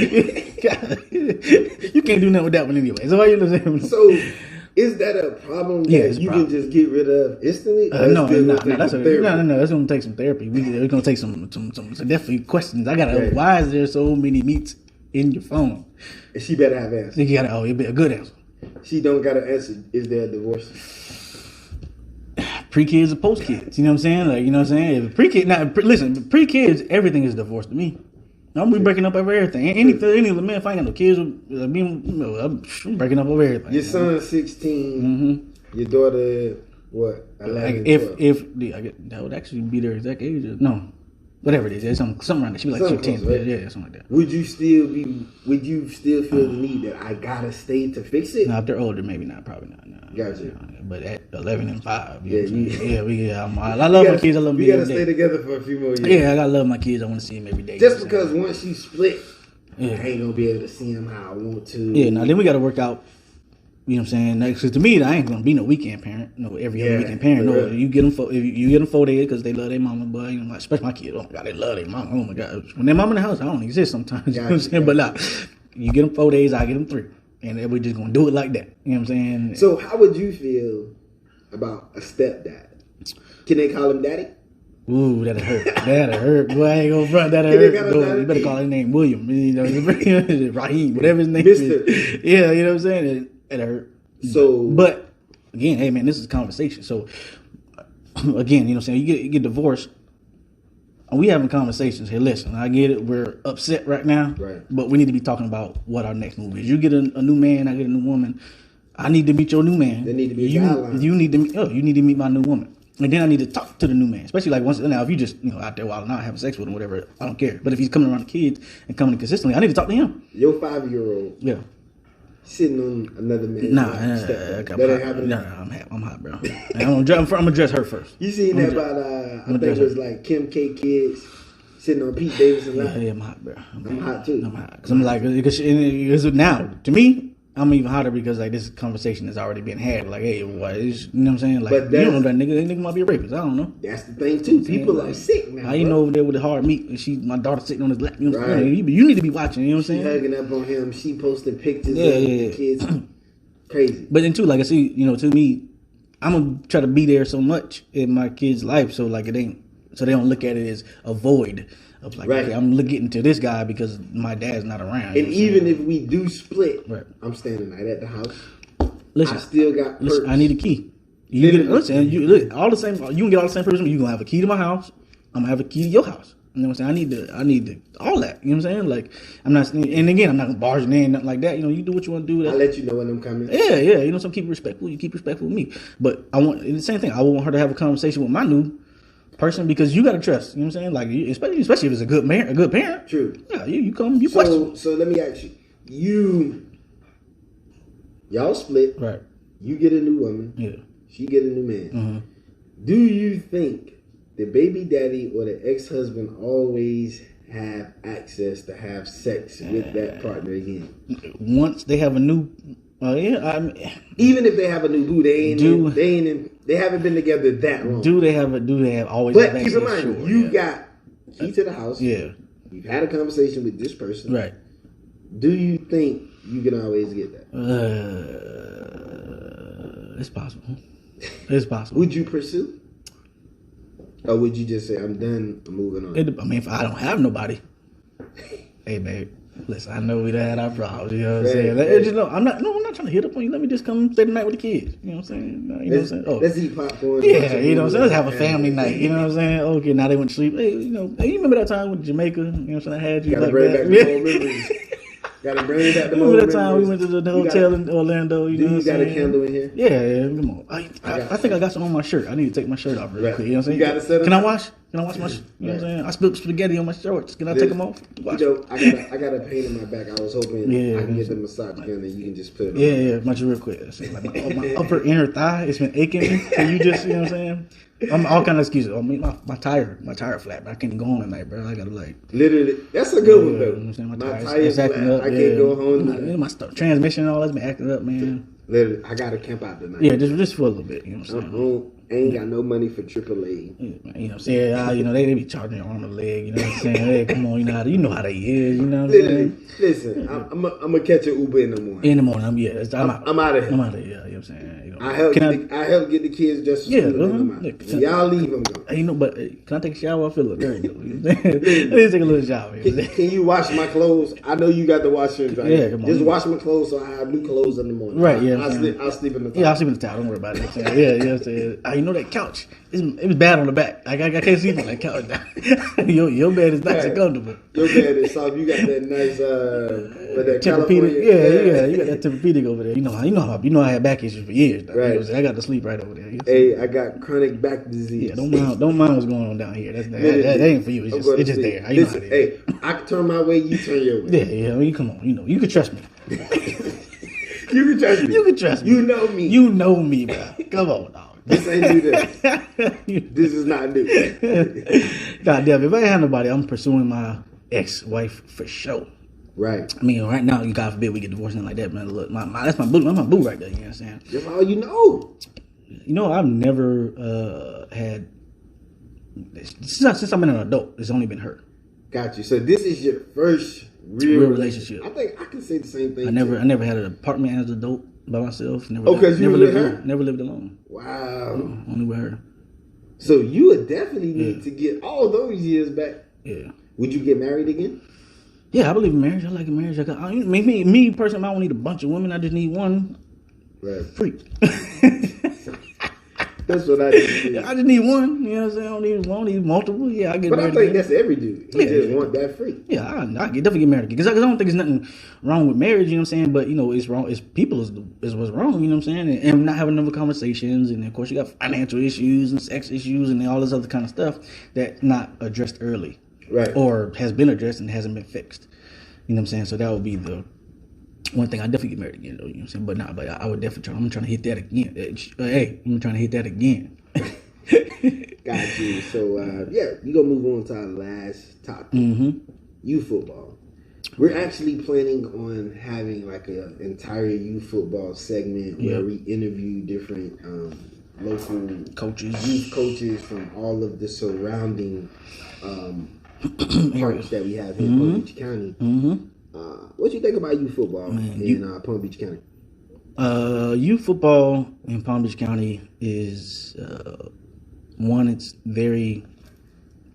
You can't do nothing with that one anyway. So why you saying? So is that a problem that you can just get rid of instantly? No. That's gonna take some therapy. We're gonna take some definitely questions. I gotta. Why is there so many meats in your phone? And she better have answers. You gotta. It'll be a good answer. She don't got to answer. Is there a divorce? Pre-kids or post-kids. You know what I'm saying? Like, you know what I'm saying? If listen, pre-kids, everything is divorce to me. I'm breaking up over everything. Any of the men, if I ain't got no kids, I'm breaking up over everything. Your son's 16. Mm-hmm. Your daughter, what? 11. That would actually be their exact age. No. Whatever it is, there's something around there. She was like 15, right? Yeah, something like that. Would you still feel the need that I gotta stay to fix it? No, if they're older, maybe not, probably not. No. Gotcha. But at 11 and 5, I love my kids. I love them. We gotta stay together for a few more years. Yeah, I gotta love my kids. I want to see them every day. Just because once you split, I ain't gonna be able to see them how I want to. Yeah, now then we gotta work out. You know what I'm saying? Because to me, I ain't gonna be no weekend parent. No, every other weekend parent. No, you get them 4 days because they love their mama. But you know, especially my kids. Oh my God, they love their mama. Oh my God, when their mama in the house, I don't exist sometimes. You know what I'm saying? But you get them 4 days, I get them 3, and then we just gonna do it like that. You know what I'm saying? So how would you feel about a stepdad? Can they call him daddy? Ooh, that'll hurt. That'll hurt. Boy, I ain't gonna front. That'll hurt. Boy, you better call his name William. You know, Raheem, whatever his name is. Yeah, you know what I'm saying? It'll hurt. So, but again, hey man, this is a conversation. So again, you know what I'm saying? You get divorced. We having conversations here. Listen, I get it. We're upset right now, right? But we need to be talking about what our next move is. You get a new man, I get a new woman. I need to meet your new man. There need to be a guideline. You need to meet my new woman. And then I need to talk to the new man, especially like once now. If you just out there while not having sex with him, whatever, I don't care. But if he's coming around the kids and coming consistently, I need to talk to him. Your 5-year-old, yeah, sitting on another man. I'm hot, bro. I'm gonna dress her first. You seen that about I think it was like Kim K kids sitting on Pete Davidson lap? Yeah, I'm hot, bro. I'm hot too. I'm hot because I'm like because now to me. I'm even hotter because like this conversation has already been had. Like, hey, what is, you know what I'm saying? Like, you don't know that nigga. That nigga might be a rapist. I don't know. That's the thing too. People are sick now. How you know over there with the hard meat and my daughter sitting on his lap? You know what I'm saying? You need to be watching. You know what I'm saying? She hugging up on him. She posting pictures of the kids. Crazy. But then too, like I see, to me, I'm gonna try to be there so much in my kids' life, so like it ain't, so they don't look at it as a void. Of like, okay, I'm getting to this guy because my dad's not around. And even if we do split, I'm standing right at the house. Listen, I still got perks. I need a key. You get all the same. You can get all the same person. You gonna have a key to my house. I'm gonna have a key to your house. You know what I'm saying? I need all that. You know what I'm saying? Like I'm not. And again, I'm not gonna barge in nothing like that. You do what you want to do. I'll let you know when I'm coming. Yeah. So keep it respectful. You keep respectful with me. But I want the same thing. I want her to have a conversation with my new person because you gotta trust. You know what I'm saying? Like especially if it's a good parent. True. Yeah, you come. You question. So let me ask you. Y'all split. Right. You get a new woman. Yeah. She get a new man. Mm-hmm. Do you think the baby daddy or the ex-husband always have access to have sex with that partner again? Once they have a new, even if they have a new boo, they haven't been together that long. Do they have always? But keep in mind, you got key to the house. Yeah, you've had a conversation with this person. Right. Do you think you can always get that? It's possible. It's possible. Would you pursue? Or would you just say, I'm done, I'm moving on? If I don't have nobody, hey, babe, Listen, I know we done had our problems. You know what I'm saying? Just know, I'm not trying to hit up on you. Let me just come stay the night with the kids. You know what I'm saying? You know what I'm saying? Oh, let's eat popcorn. Yeah, you know what I'm saying? Let's have a family night. You know what I'm saying? Okay, now they went to sleep. Hey, you know, hey, you remember that time with Jamaica? You know what I'm saying? I had you Gotta like bring that. back the old memories. Gotta bring back the Remember that time we went to the hotel in Orlando? You know what I'm saying? You got a candle in here? Yeah, come on. I think I got some on my shirt. I need to take my shirt off real quick. You know what I'm saying? You gotta set Can I wash my? You know what I'm saying? I spilled spaghetti on my shorts. Can I take them off? Wash. You know, I got a pain in my back. I was hoping I can get the massage gun and you can just put it on. Yeah, much real quick. Like my upper inner thigh, it's been aching me. Can you just, you know what I'm saying? I'm all kind of excuses. I mean, my tire flat, but I can't go home tonight, bro. I gotta like literally. That's a good one, though. You know what I'm saying? My tire's flat. Acting up. I can't go home. My transmission and all that's been acting up, man. Literally, I gotta camp out tonight. Yeah, just for a little bit. You know what I'm saying? I ain't got no money for AAA. You know what I'm saying? You know, they be charging your arm and leg. You know what I'm saying? Hey, come on, you know how they is. You know what I'm saying? Listen, I'm gonna catch an Uber in the morning. In the morning, I'm out of here. I'm out of here. You know what I'm saying? You know, I help get the kids dressed for school. When y'all leave, I'm gone. You know, but can I take a shower? I feel a little dirty. Let me take a little shower. Can you wash my clothes? I know you got the washer and dryer. Yeah, come on. Just wash my clothes so I have new clothes in the morning. Right, yeah. I'll sleep in the towel. Yeah, I'll sleep in the towel. Don't worry about it. Yeah, you know what I'm saying? You know that couch? It was bad on the back. I can't sleep on that couch now. your bed is nice and comfortable. Your bed is soft. You got that nice that Tempur-Pedic. Yeah. You got that Tempur-Pedic over there. You know I had back issues for years. Though. Right. You know I got to sleep right over there. Hey, I got chronic back disease. Yeah, don't mind what's going on down here. That ain't for you. It's just there. Listen, hey, I can turn my way. You turn your way. Yeah. I mean, come on. You can trust me. You can trust me. You can trust me. You know me. You know me, bro. Come on, dog. This ain't new. This is not new. God damn, if I ain't have nobody, I'm pursuing my ex-wife for sure. Right. I mean, right now, God forbid we get divorced and like that, man. Look, that's my boo. That's my boo right there. You know what I'm saying? That's all you know. You know, I've never had since I've been an adult. It's only been her. Got you. So this is your first real relationship. I think I can say the same thing. I never had an apartment as an adult by myself. Never lived alone. Never lived alone. Wow. Only with her. So you would definitely need to get all those years back. Yeah. Would you get married again? Yeah, I believe in marriage. I like marriage. Me personally, I don't need a bunch of women. I just need one freak. That's what I need. I just need one. You know what I'm saying? I don't need multiple. Yeah, I get but married. But I think that's every dude. He just want that freak. Yeah, I definitely get married because I don't think there's nothing wrong with marriage. You know what I'm saying? But you know, it's wrong. It's people is what's wrong. You know what I'm saying? And not having enough conversations, and of course you got financial issues and sex issues and all this other kind of stuff that's not addressed early, right? Or has been addressed and hasn't been fixed. You know what I'm saying? So that would be the one thing. I definitely get married again, though. You know what I'm saying? But I would definitely try. I'm trying to hit that again. Hey, I'm trying to hit that again. Got you. So we gonna move on to our last topic. Youth football. We're actually planning on having like an entire youth football segment where we interview different local youth coaches from all of the surrounding parts that we have in Palm Beach County. What you think about youth football in Palm Beach County? Youth football in Palm Beach County is one. It's very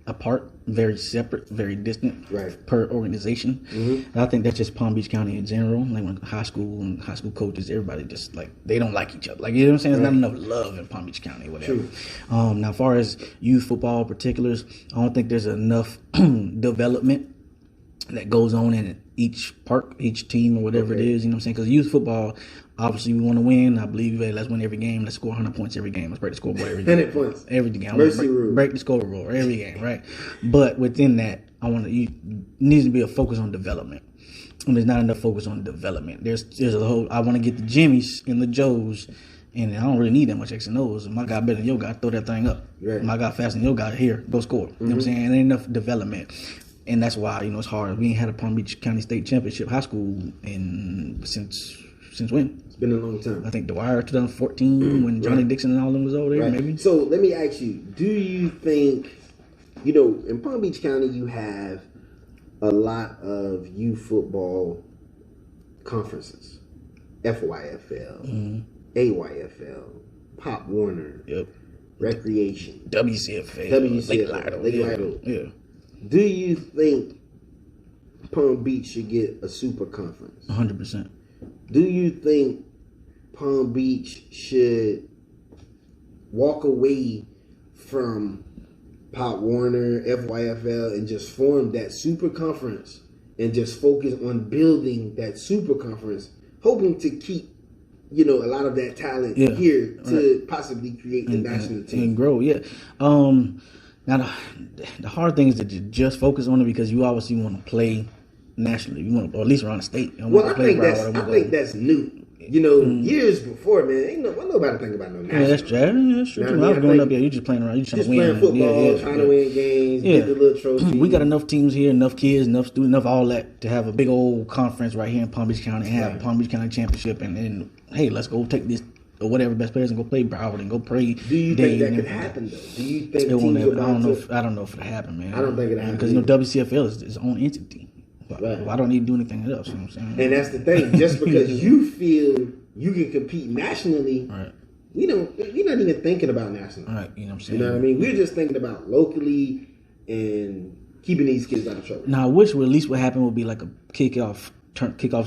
apart, very separate, very distant per organization. And I think that's just Palm Beach County in general. Like when high school coaches, everybody just like they don't like each other. Like you know what I'm saying? There's not enough love in Palm Beach County, whatever. Now, as far as youth football particulars, I don't think there's enough development that goes on in each park, each team, or whatever it is. You know what I'm saying? Because youth football, obviously, we want to win. I believe let's win every game. Let's score 100 points every game. Let's break the scoreboard every game. 100 points every game. Break the scoreboard every game, right? But within that, needs to be a focus on development. And there's not enough focus on development. There's a whole. I want to get the Jimmys and the Joes. And I don't really need that much X and O's. My guy better than your guy, throw that thing up. Right. My guy faster than your guy, here, go score. You know what I'm saying? There ain't enough development. And that's why, it's hard. We ain't had a Palm Beach County State Championship high school since when? It's been a long time. I think Dwyer 2014 when Johnny Dixon and all them was over there, maybe. So let me ask you, do you think, in Palm Beach County you have a lot of youth football conferences? FYFL, AYFL, Pop Warner, Recreation, WCFL, Lake Lido. Yeah. Do you think Palm Beach should get a super conference? 100%. Do you think Palm Beach should walk away from Pop Warner, FYFL, and just form that super conference and just focus on building that super conference, hoping to keep, a lot of that talent here to possibly create the national team and grow? Yeah. Now the hard thing is to just focus on it because you obviously want to play nationally. You want to, or at least around the state. I think that's new. Years before, man, ain't nobody think about no national. Yeah, that's true. That's true. When I was growing up, you just playing around. You trying to win. Playing football, trying to win games, get the little trophy. We got enough teams here, enough kids, enough students, enough all that to have a big old conference right here in Palm Beach County and have a Palm Beach County championship. And hey, let's go take this or whatever best players and go play Broward and go play. Do you think that could happen though? Do you think teams will I don't know if it'll happen, man. I don't think it'll happen because WCFL is its own entity. Right. I don't need to do anything else. You know what I'm saying? And that's the thing. Just because you feel you can compete nationally, right? We're not even thinking about national. Right. You know what I'm saying? You know what I mean? We're just thinking about locally and keeping these kids out of trouble. Now, I wish at least what happened would be like a kickoffs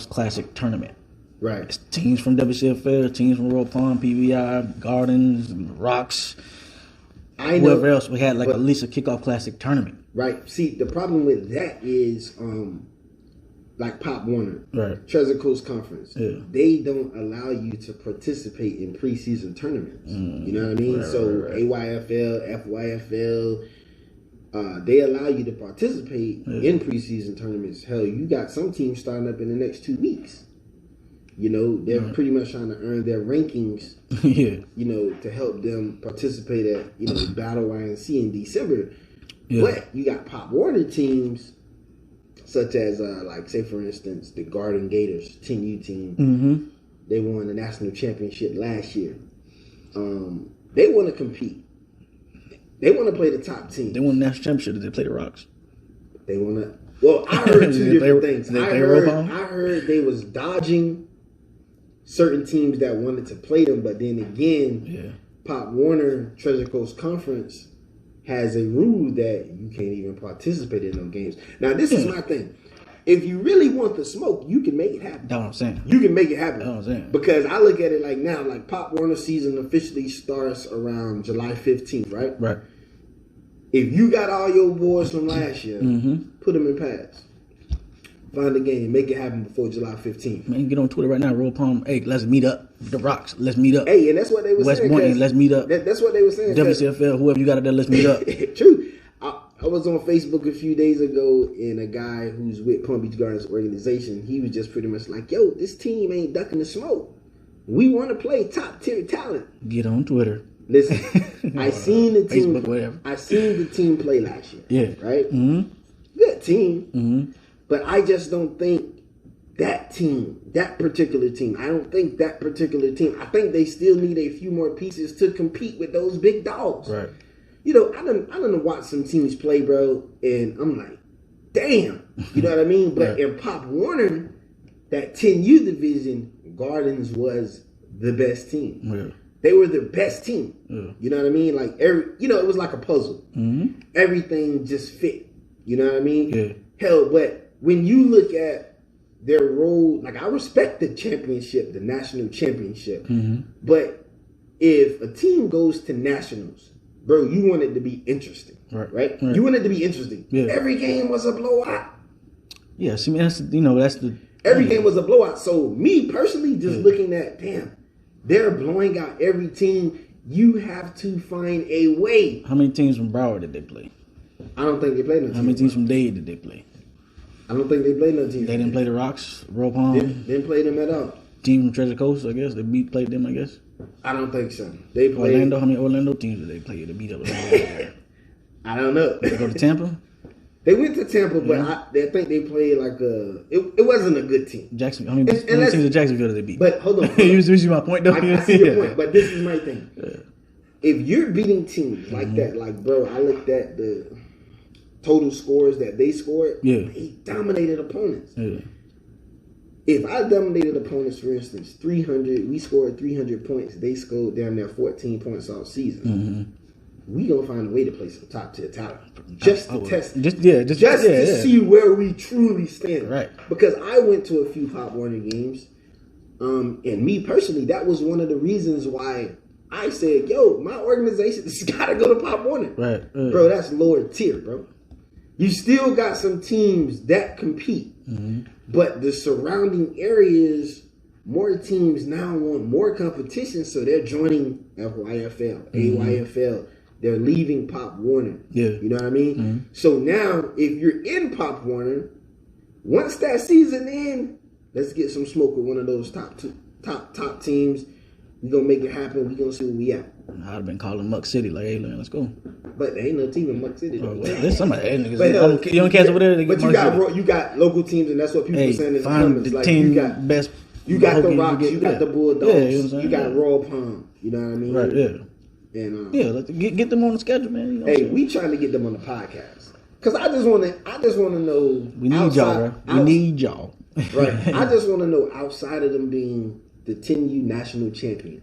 classic tournament. Right. It's teams from WCFL, teams from Royal Palm, PBI, Gardens, Rocks. Whoever else we had at least a kickoff classic tournament. Right. See, the problem with that is like Pop Warner, right? Treasure Coast Conference. Yeah. They don't allow you to participate in preseason tournaments. You know what I mean? Right. AYFL, FYFL, they allow you to participate in preseason tournaments. Hell, you got some teams starting up in the next 2 weeks. They're pretty much trying to earn their rankings. To help them participate at Battle YNC in December. Yeah. But you got Pop Warner teams. Such as, say, for instance, the Garden Gators, 10U team. Mm-hmm. They won the national championship last year. They want to compete. They want to play the top team. They won the national championship. Did they play the Rocks? They want to. Well, I heard two different things. I heard they was dodging certain teams that wanted to play them, but then again, Pop Warner Treasure Coast Conference has a rule that you can't even participate in those games. Now, this is my thing. If you really want the smoke, you can make it happen. That's what I'm saying. You can make it happen. That's what I'm saying. Because I look at it like now, like Pop Warner season officially starts around July 15th, right? Right. If you got all your boys from last year, put them in pads. Find a game, make it happen before July 15th. Man, get on Twitter right now, Royal Palm. Hey, let's meet up. The Rocks, let's meet up. Hey, and that's what they were saying. West Point, let's meet up. That's what they were saying. WCFL, whoever you got out there, let's meet up. True. I was on Facebook a few days ago, and a guy who's with Palm Beach Gardens organization, he was just pretty much like, yo, this team ain't ducking the smoke. We want to play top tier talent. Get on Twitter. Listen, I seen the team. Facebook, whatever. I seen the team play last year. Yeah. Right? Mm-hmm. Good team. Mm-hmm. But I just don't think that particular team, I think they still need a few more pieces to compete with those big dogs. Right. I done watched some teams play, bro, and I'm like, damn. You know what I mean? But in Pop Warner, that 10U division, Gardens was the best team. Yeah. They were the best team. Yeah. You know what I mean? Like it was like a puzzle. Mm-hmm. Everything just fit. You know what I mean? Yeah. Hell, but when you look at their role, like I respect the championship, the national championship. Mm-hmm. But if a team goes to nationals, bro, you want it to be interesting. Right? You want it to be interesting. Yeah. Every game was a blowout. Yeah, see, that's the every game was a blowout. So me personally, just looking at, damn, they're blowing out every team. You have to find a way. How many teams from Broward did they play? I don't think they played no team. How many teams from Dade did they play? I don't think they played no team. They didn't play the Rocks, Royal Palm. Didn't play them at all. Team from Treasure Coast, I guess. They played them, I guess. I don't think so. They played Orlando. How many Orlando teams did they play to beat up? I don't know. They go to Tampa? They went to Tampa, but I think they played like it wasn't a good team. Jackson. How many teams in Jacksonville did they beat? But hold on. You see my point, though? I see your point, but this is my thing. Yeah. If you're beating teams like that, like, bro, I looked at the total scores that they scored. Yeah. They dominated opponents. Yeah. If I dominated opponents, for instance, 300, we scored 300 points. They scored down there 14 points all season. we gonna find a way to play some top tier talent just to test, just to see where we truly stand. Right. Because I went to a few Pop Warner games, and me personally, that was one of the reasons why I said, "Yo, my organization has got to go to Pop Warner." Right. Bro, that's lower tier, bro. You still got some teams that compete, but the surrounding areas, more teams now want more competition, so they're joining FYFL, AYFL. They're leaving Pop Warner. Yeah. You know what I mean? So now, if you're in Pop Warner, once that season ends, let's get some smoke with one of those top teams. We're going to make it happen. We're going to see where we at. I'd have been calling Muck City, like, hey, let's go. But there ain't no team in Muck City. There's somebody. You don't catch over there. But you got local teams, and that's what people are saying in the comments. The like, team you got best. You got the Rocks, you got the Bulldogs, you got Yeah. Royal Palm. You know what I mean? Right, yeah. And let's get them on the schedule, man. You know hey, we trying to get them on the podcast because I just want to know. We need y'all, bro. We need y'all. Right. I just want to know, outside of them being the 10U national champion,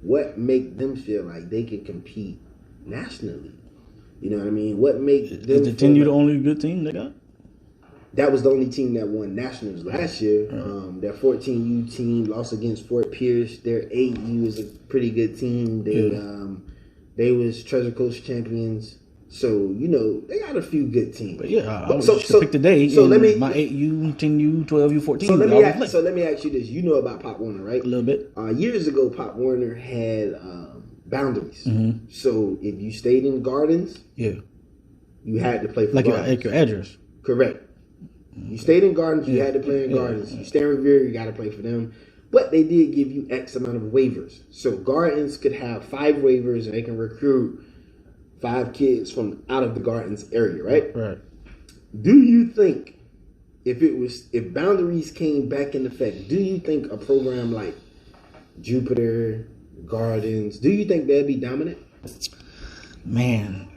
what make them feel like they can compete nationally? You know what I mean? What make them? Is the 10U the only good team they got? That was the only team that won nationals last year. Their 14U team lost against Fort Pierce. Their 8U is a pretty good team. They was Treasure Coast champions. So, you know, they got a few good teams. But I was pick today. So let me my 8U, 10U, 12U, 14U. So let me ask you this. You know about Pop Warner, right? A little bit. Years ago, Pop Warner had boundaries. So if you stayed in Gardens, you had to play for Gardens. Like your address. Correct. You stayed in Gardens, you had to play in Gardens. You stay in Revere, you got to play for them. But they did give you X amount of waivers. So Gardens could have 5 waivers, and they can recruit 5 kids from out of the Gardens area, right? Right. Do you think if boundaries came back in effect, do you think a program like Jupiter, Gardens, do you think they'd be dominant? Man,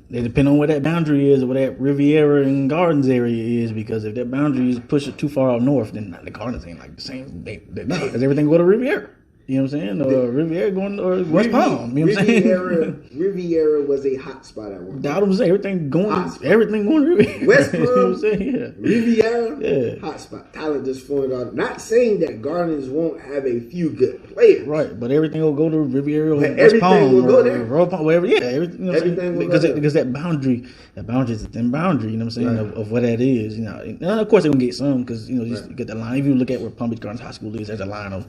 it depends on where that boundary is, or where that Riviera and Gardens area is, because if that boundary is pushed too far up north, then the Gardens ain't like the same. Because everything go to Riviera. You know what I'm saying? Or Riviera going or West Palm. You know what I'm saying? Riviera was a hot spot at one time. I'm saying everything going to Riviera. West Palm, you know what I'm saying? Yeah. Riviera, hot spot. Talent just flowing on. Not saying that Gardens won't have a few good players. Right, but everything will go to Riviera or West everything Palm will go or there. Royal Palm, wherever. Yeah, everything. You know everything will because go there. Because that boundary is a thin boundary. You know what I'm saying? Of what that is. You know, and of course they're gonna get some because you just get that line. Even you look at where Palm Beach Gardens High School is, there's a line of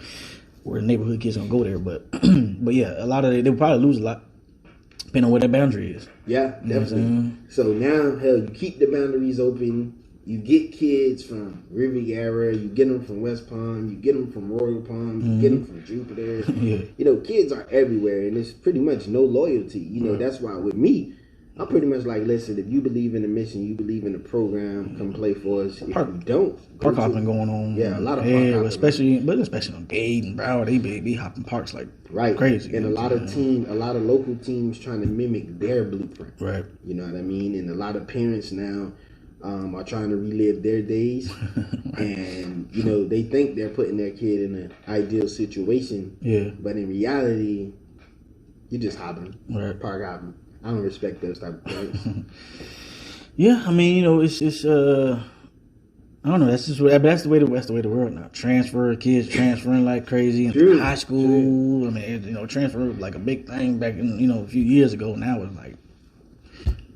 where neighborhood kids gonna go there, but yeah, a lot of they'll probably lose a lot depending on where that boundary is. Yeah, definitely. So now, hell, you keep the boundaries open. You get kids from Riviera, you get them from West Palm, you get them from Royal Palm, you get them from Jupiter. You know, kids are everywhere, and it's pretty much no loyalty. You know, that's why with me, I'm pretty much like, listen, if you believe in the mission, you believe in the program, come play for us. If you don't, park hopping going on. Yeah, a lot of park hopping. Especially on Gade and Broward, they be hopping parks like crazy. And a lot of local teams trying to mimic their blueprint. Right. You know what I mean? And a lot of parents now are trying to relive their days. And, you know, they think they're putting their kid in an ideal situation. Yeah. But in reality, you're just hopping. Right. Park hopping. I don't respect those type of things. Yeah, I mean, you know, it's I don't know. That's the way the world now. Kids transferring like crazy into high school. I mean, you know, transfer was like a big thing back in, you know, a few years ago. Now it's like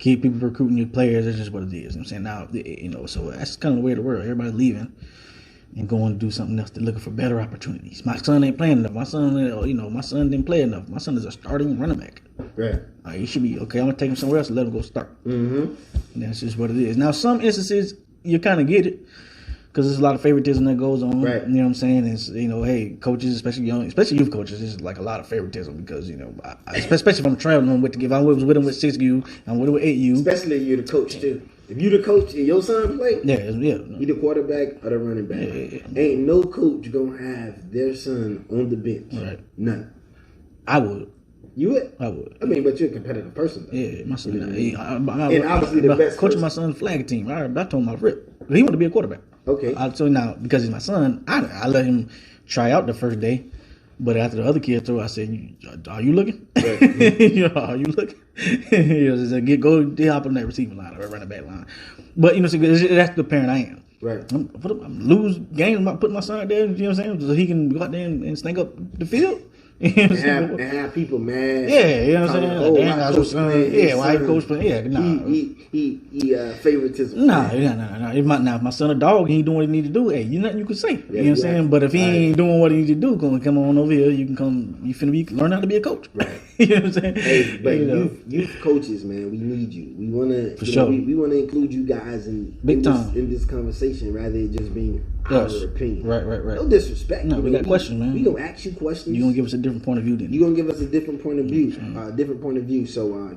keep people recruiting your players. That's just what it is. You know what I'm saying? Now, you know, so that's kind of the way of the world. Everybody's leaving and going to do something else. They're looking for better opportunities. My son ain't playing enough. My son didn't play enough. My son is a starting running back. Right. He should be okay. I'm gonna take him somewhere else and let him go start. Mm-hmm. And that's just what it is. Now, some instances you kind of get it because there's a lot of favoritism that goes on. Right. You know what I'm saying? It's, you know, hey, coaches, especially youth coaches, there's like a lot of favoritism because, you know, especially if I'm traveling with if I was with him with 6U, I'm with him with 8U. Especially if you're the coach too. If you the coach and your son play, you the quarterback or the running back. Ain't no coach gonna have their son on the bench. Right. None. I would. You would? I would. I mean, but you're a competitive person, though. Yeah, my son. And obviously the best coaching my son's flag team. I told him off rip. He wanted to be a quarterback. Okay. So now, because he's my son, I let him try out the first day. But after the other kid threw, I said, "Are you looking? Right. Are you looking? Go hop on that receiver line or running back line." But that's the parent I am. Right. I'm lose games. I'm putting my son out there. You know what I'm saying? So he can go out there and snake up the field. And have people mad. Yeah, you know what I'm saying? Oh, why coach playing? Why coach playing? Yeah, nah. He favoritism. Nah. If my son a dog, he ain't doing what he need to do. Hey, you nothing you can say. You know what I'm saying? But if he ain't doing what he need to do, come on over here. You can come. You finna learn how to be a coach. Right. You know what I'm saying? Hey, but youth coaches, man, we need you. We wanna for sure. We wanna include you guys in this conversation rather than just being our opinion. Right. No disrespect. No, we got questions, man. We gonna ask you questions. You gonna give us a different point of view then. You gonna give us a different point of view. So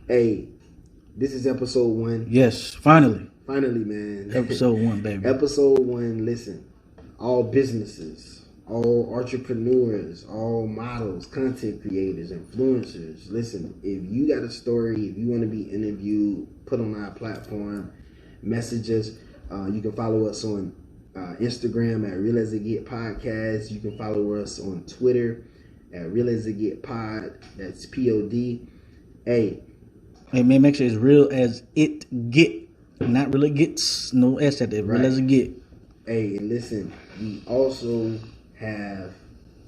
hey, this is episode 1. Yes, finally, man. Episode 1, baby. Episode 1. Listen, all businesses, all entrepreneurs, all models, content creators, influencers. Listen, if you got a story, if you want to be interviewed, put on our platform, message us. You can follow us on Instagram at Real As It Get Podcast. You can follow us on Twitter at Real As It Get Pod. That's POD. Hey man, make sure it's Real As It Get, not really gets. No S at it. Real As It Get. Hey, and listen, we also have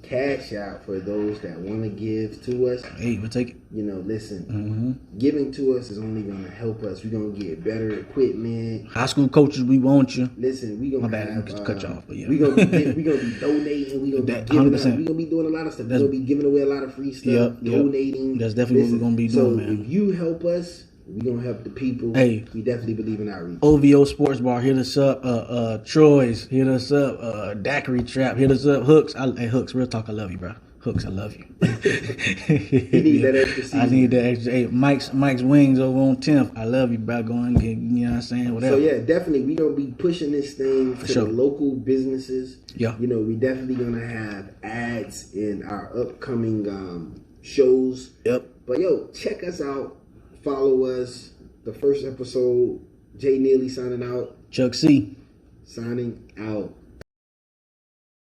cash out for those that want to give to us. Hey, we'll take it. Listen, giving to us is only going to help us. We're going to get better equipment. High school coaches, we want you. Listen, we're going to have... cut you off, but yeah. We're going to be donating. We're going to be giving out. We're going to be doing a lot of stuff. We're going to be giving away a lot of free stuff, donating. That's definitely what we're going to be doing, man. So if you help us, we're going to help the people. Hey. We definitely believe in outreach. OVO Sports Bar, hit us up. Troy's, hit us up. Daiquiri Trap, hit us up. Hooks, Hooks, real talk, I love you, bro. Hooks, I love you. You need that extra season. I need that extra. Hey, Mike's Wings over on 10th. I love you, bro. Go and get, you know what I'm saying? Whatever. So, yeah, definitely, we're going to be pushing this thing to the local businesses. Yeah. We definitely going to have ads in our upcoming shows. Yep. But, check us out. Follow us. The first episode, Jay Neely signing out. Chuck C. Signing out.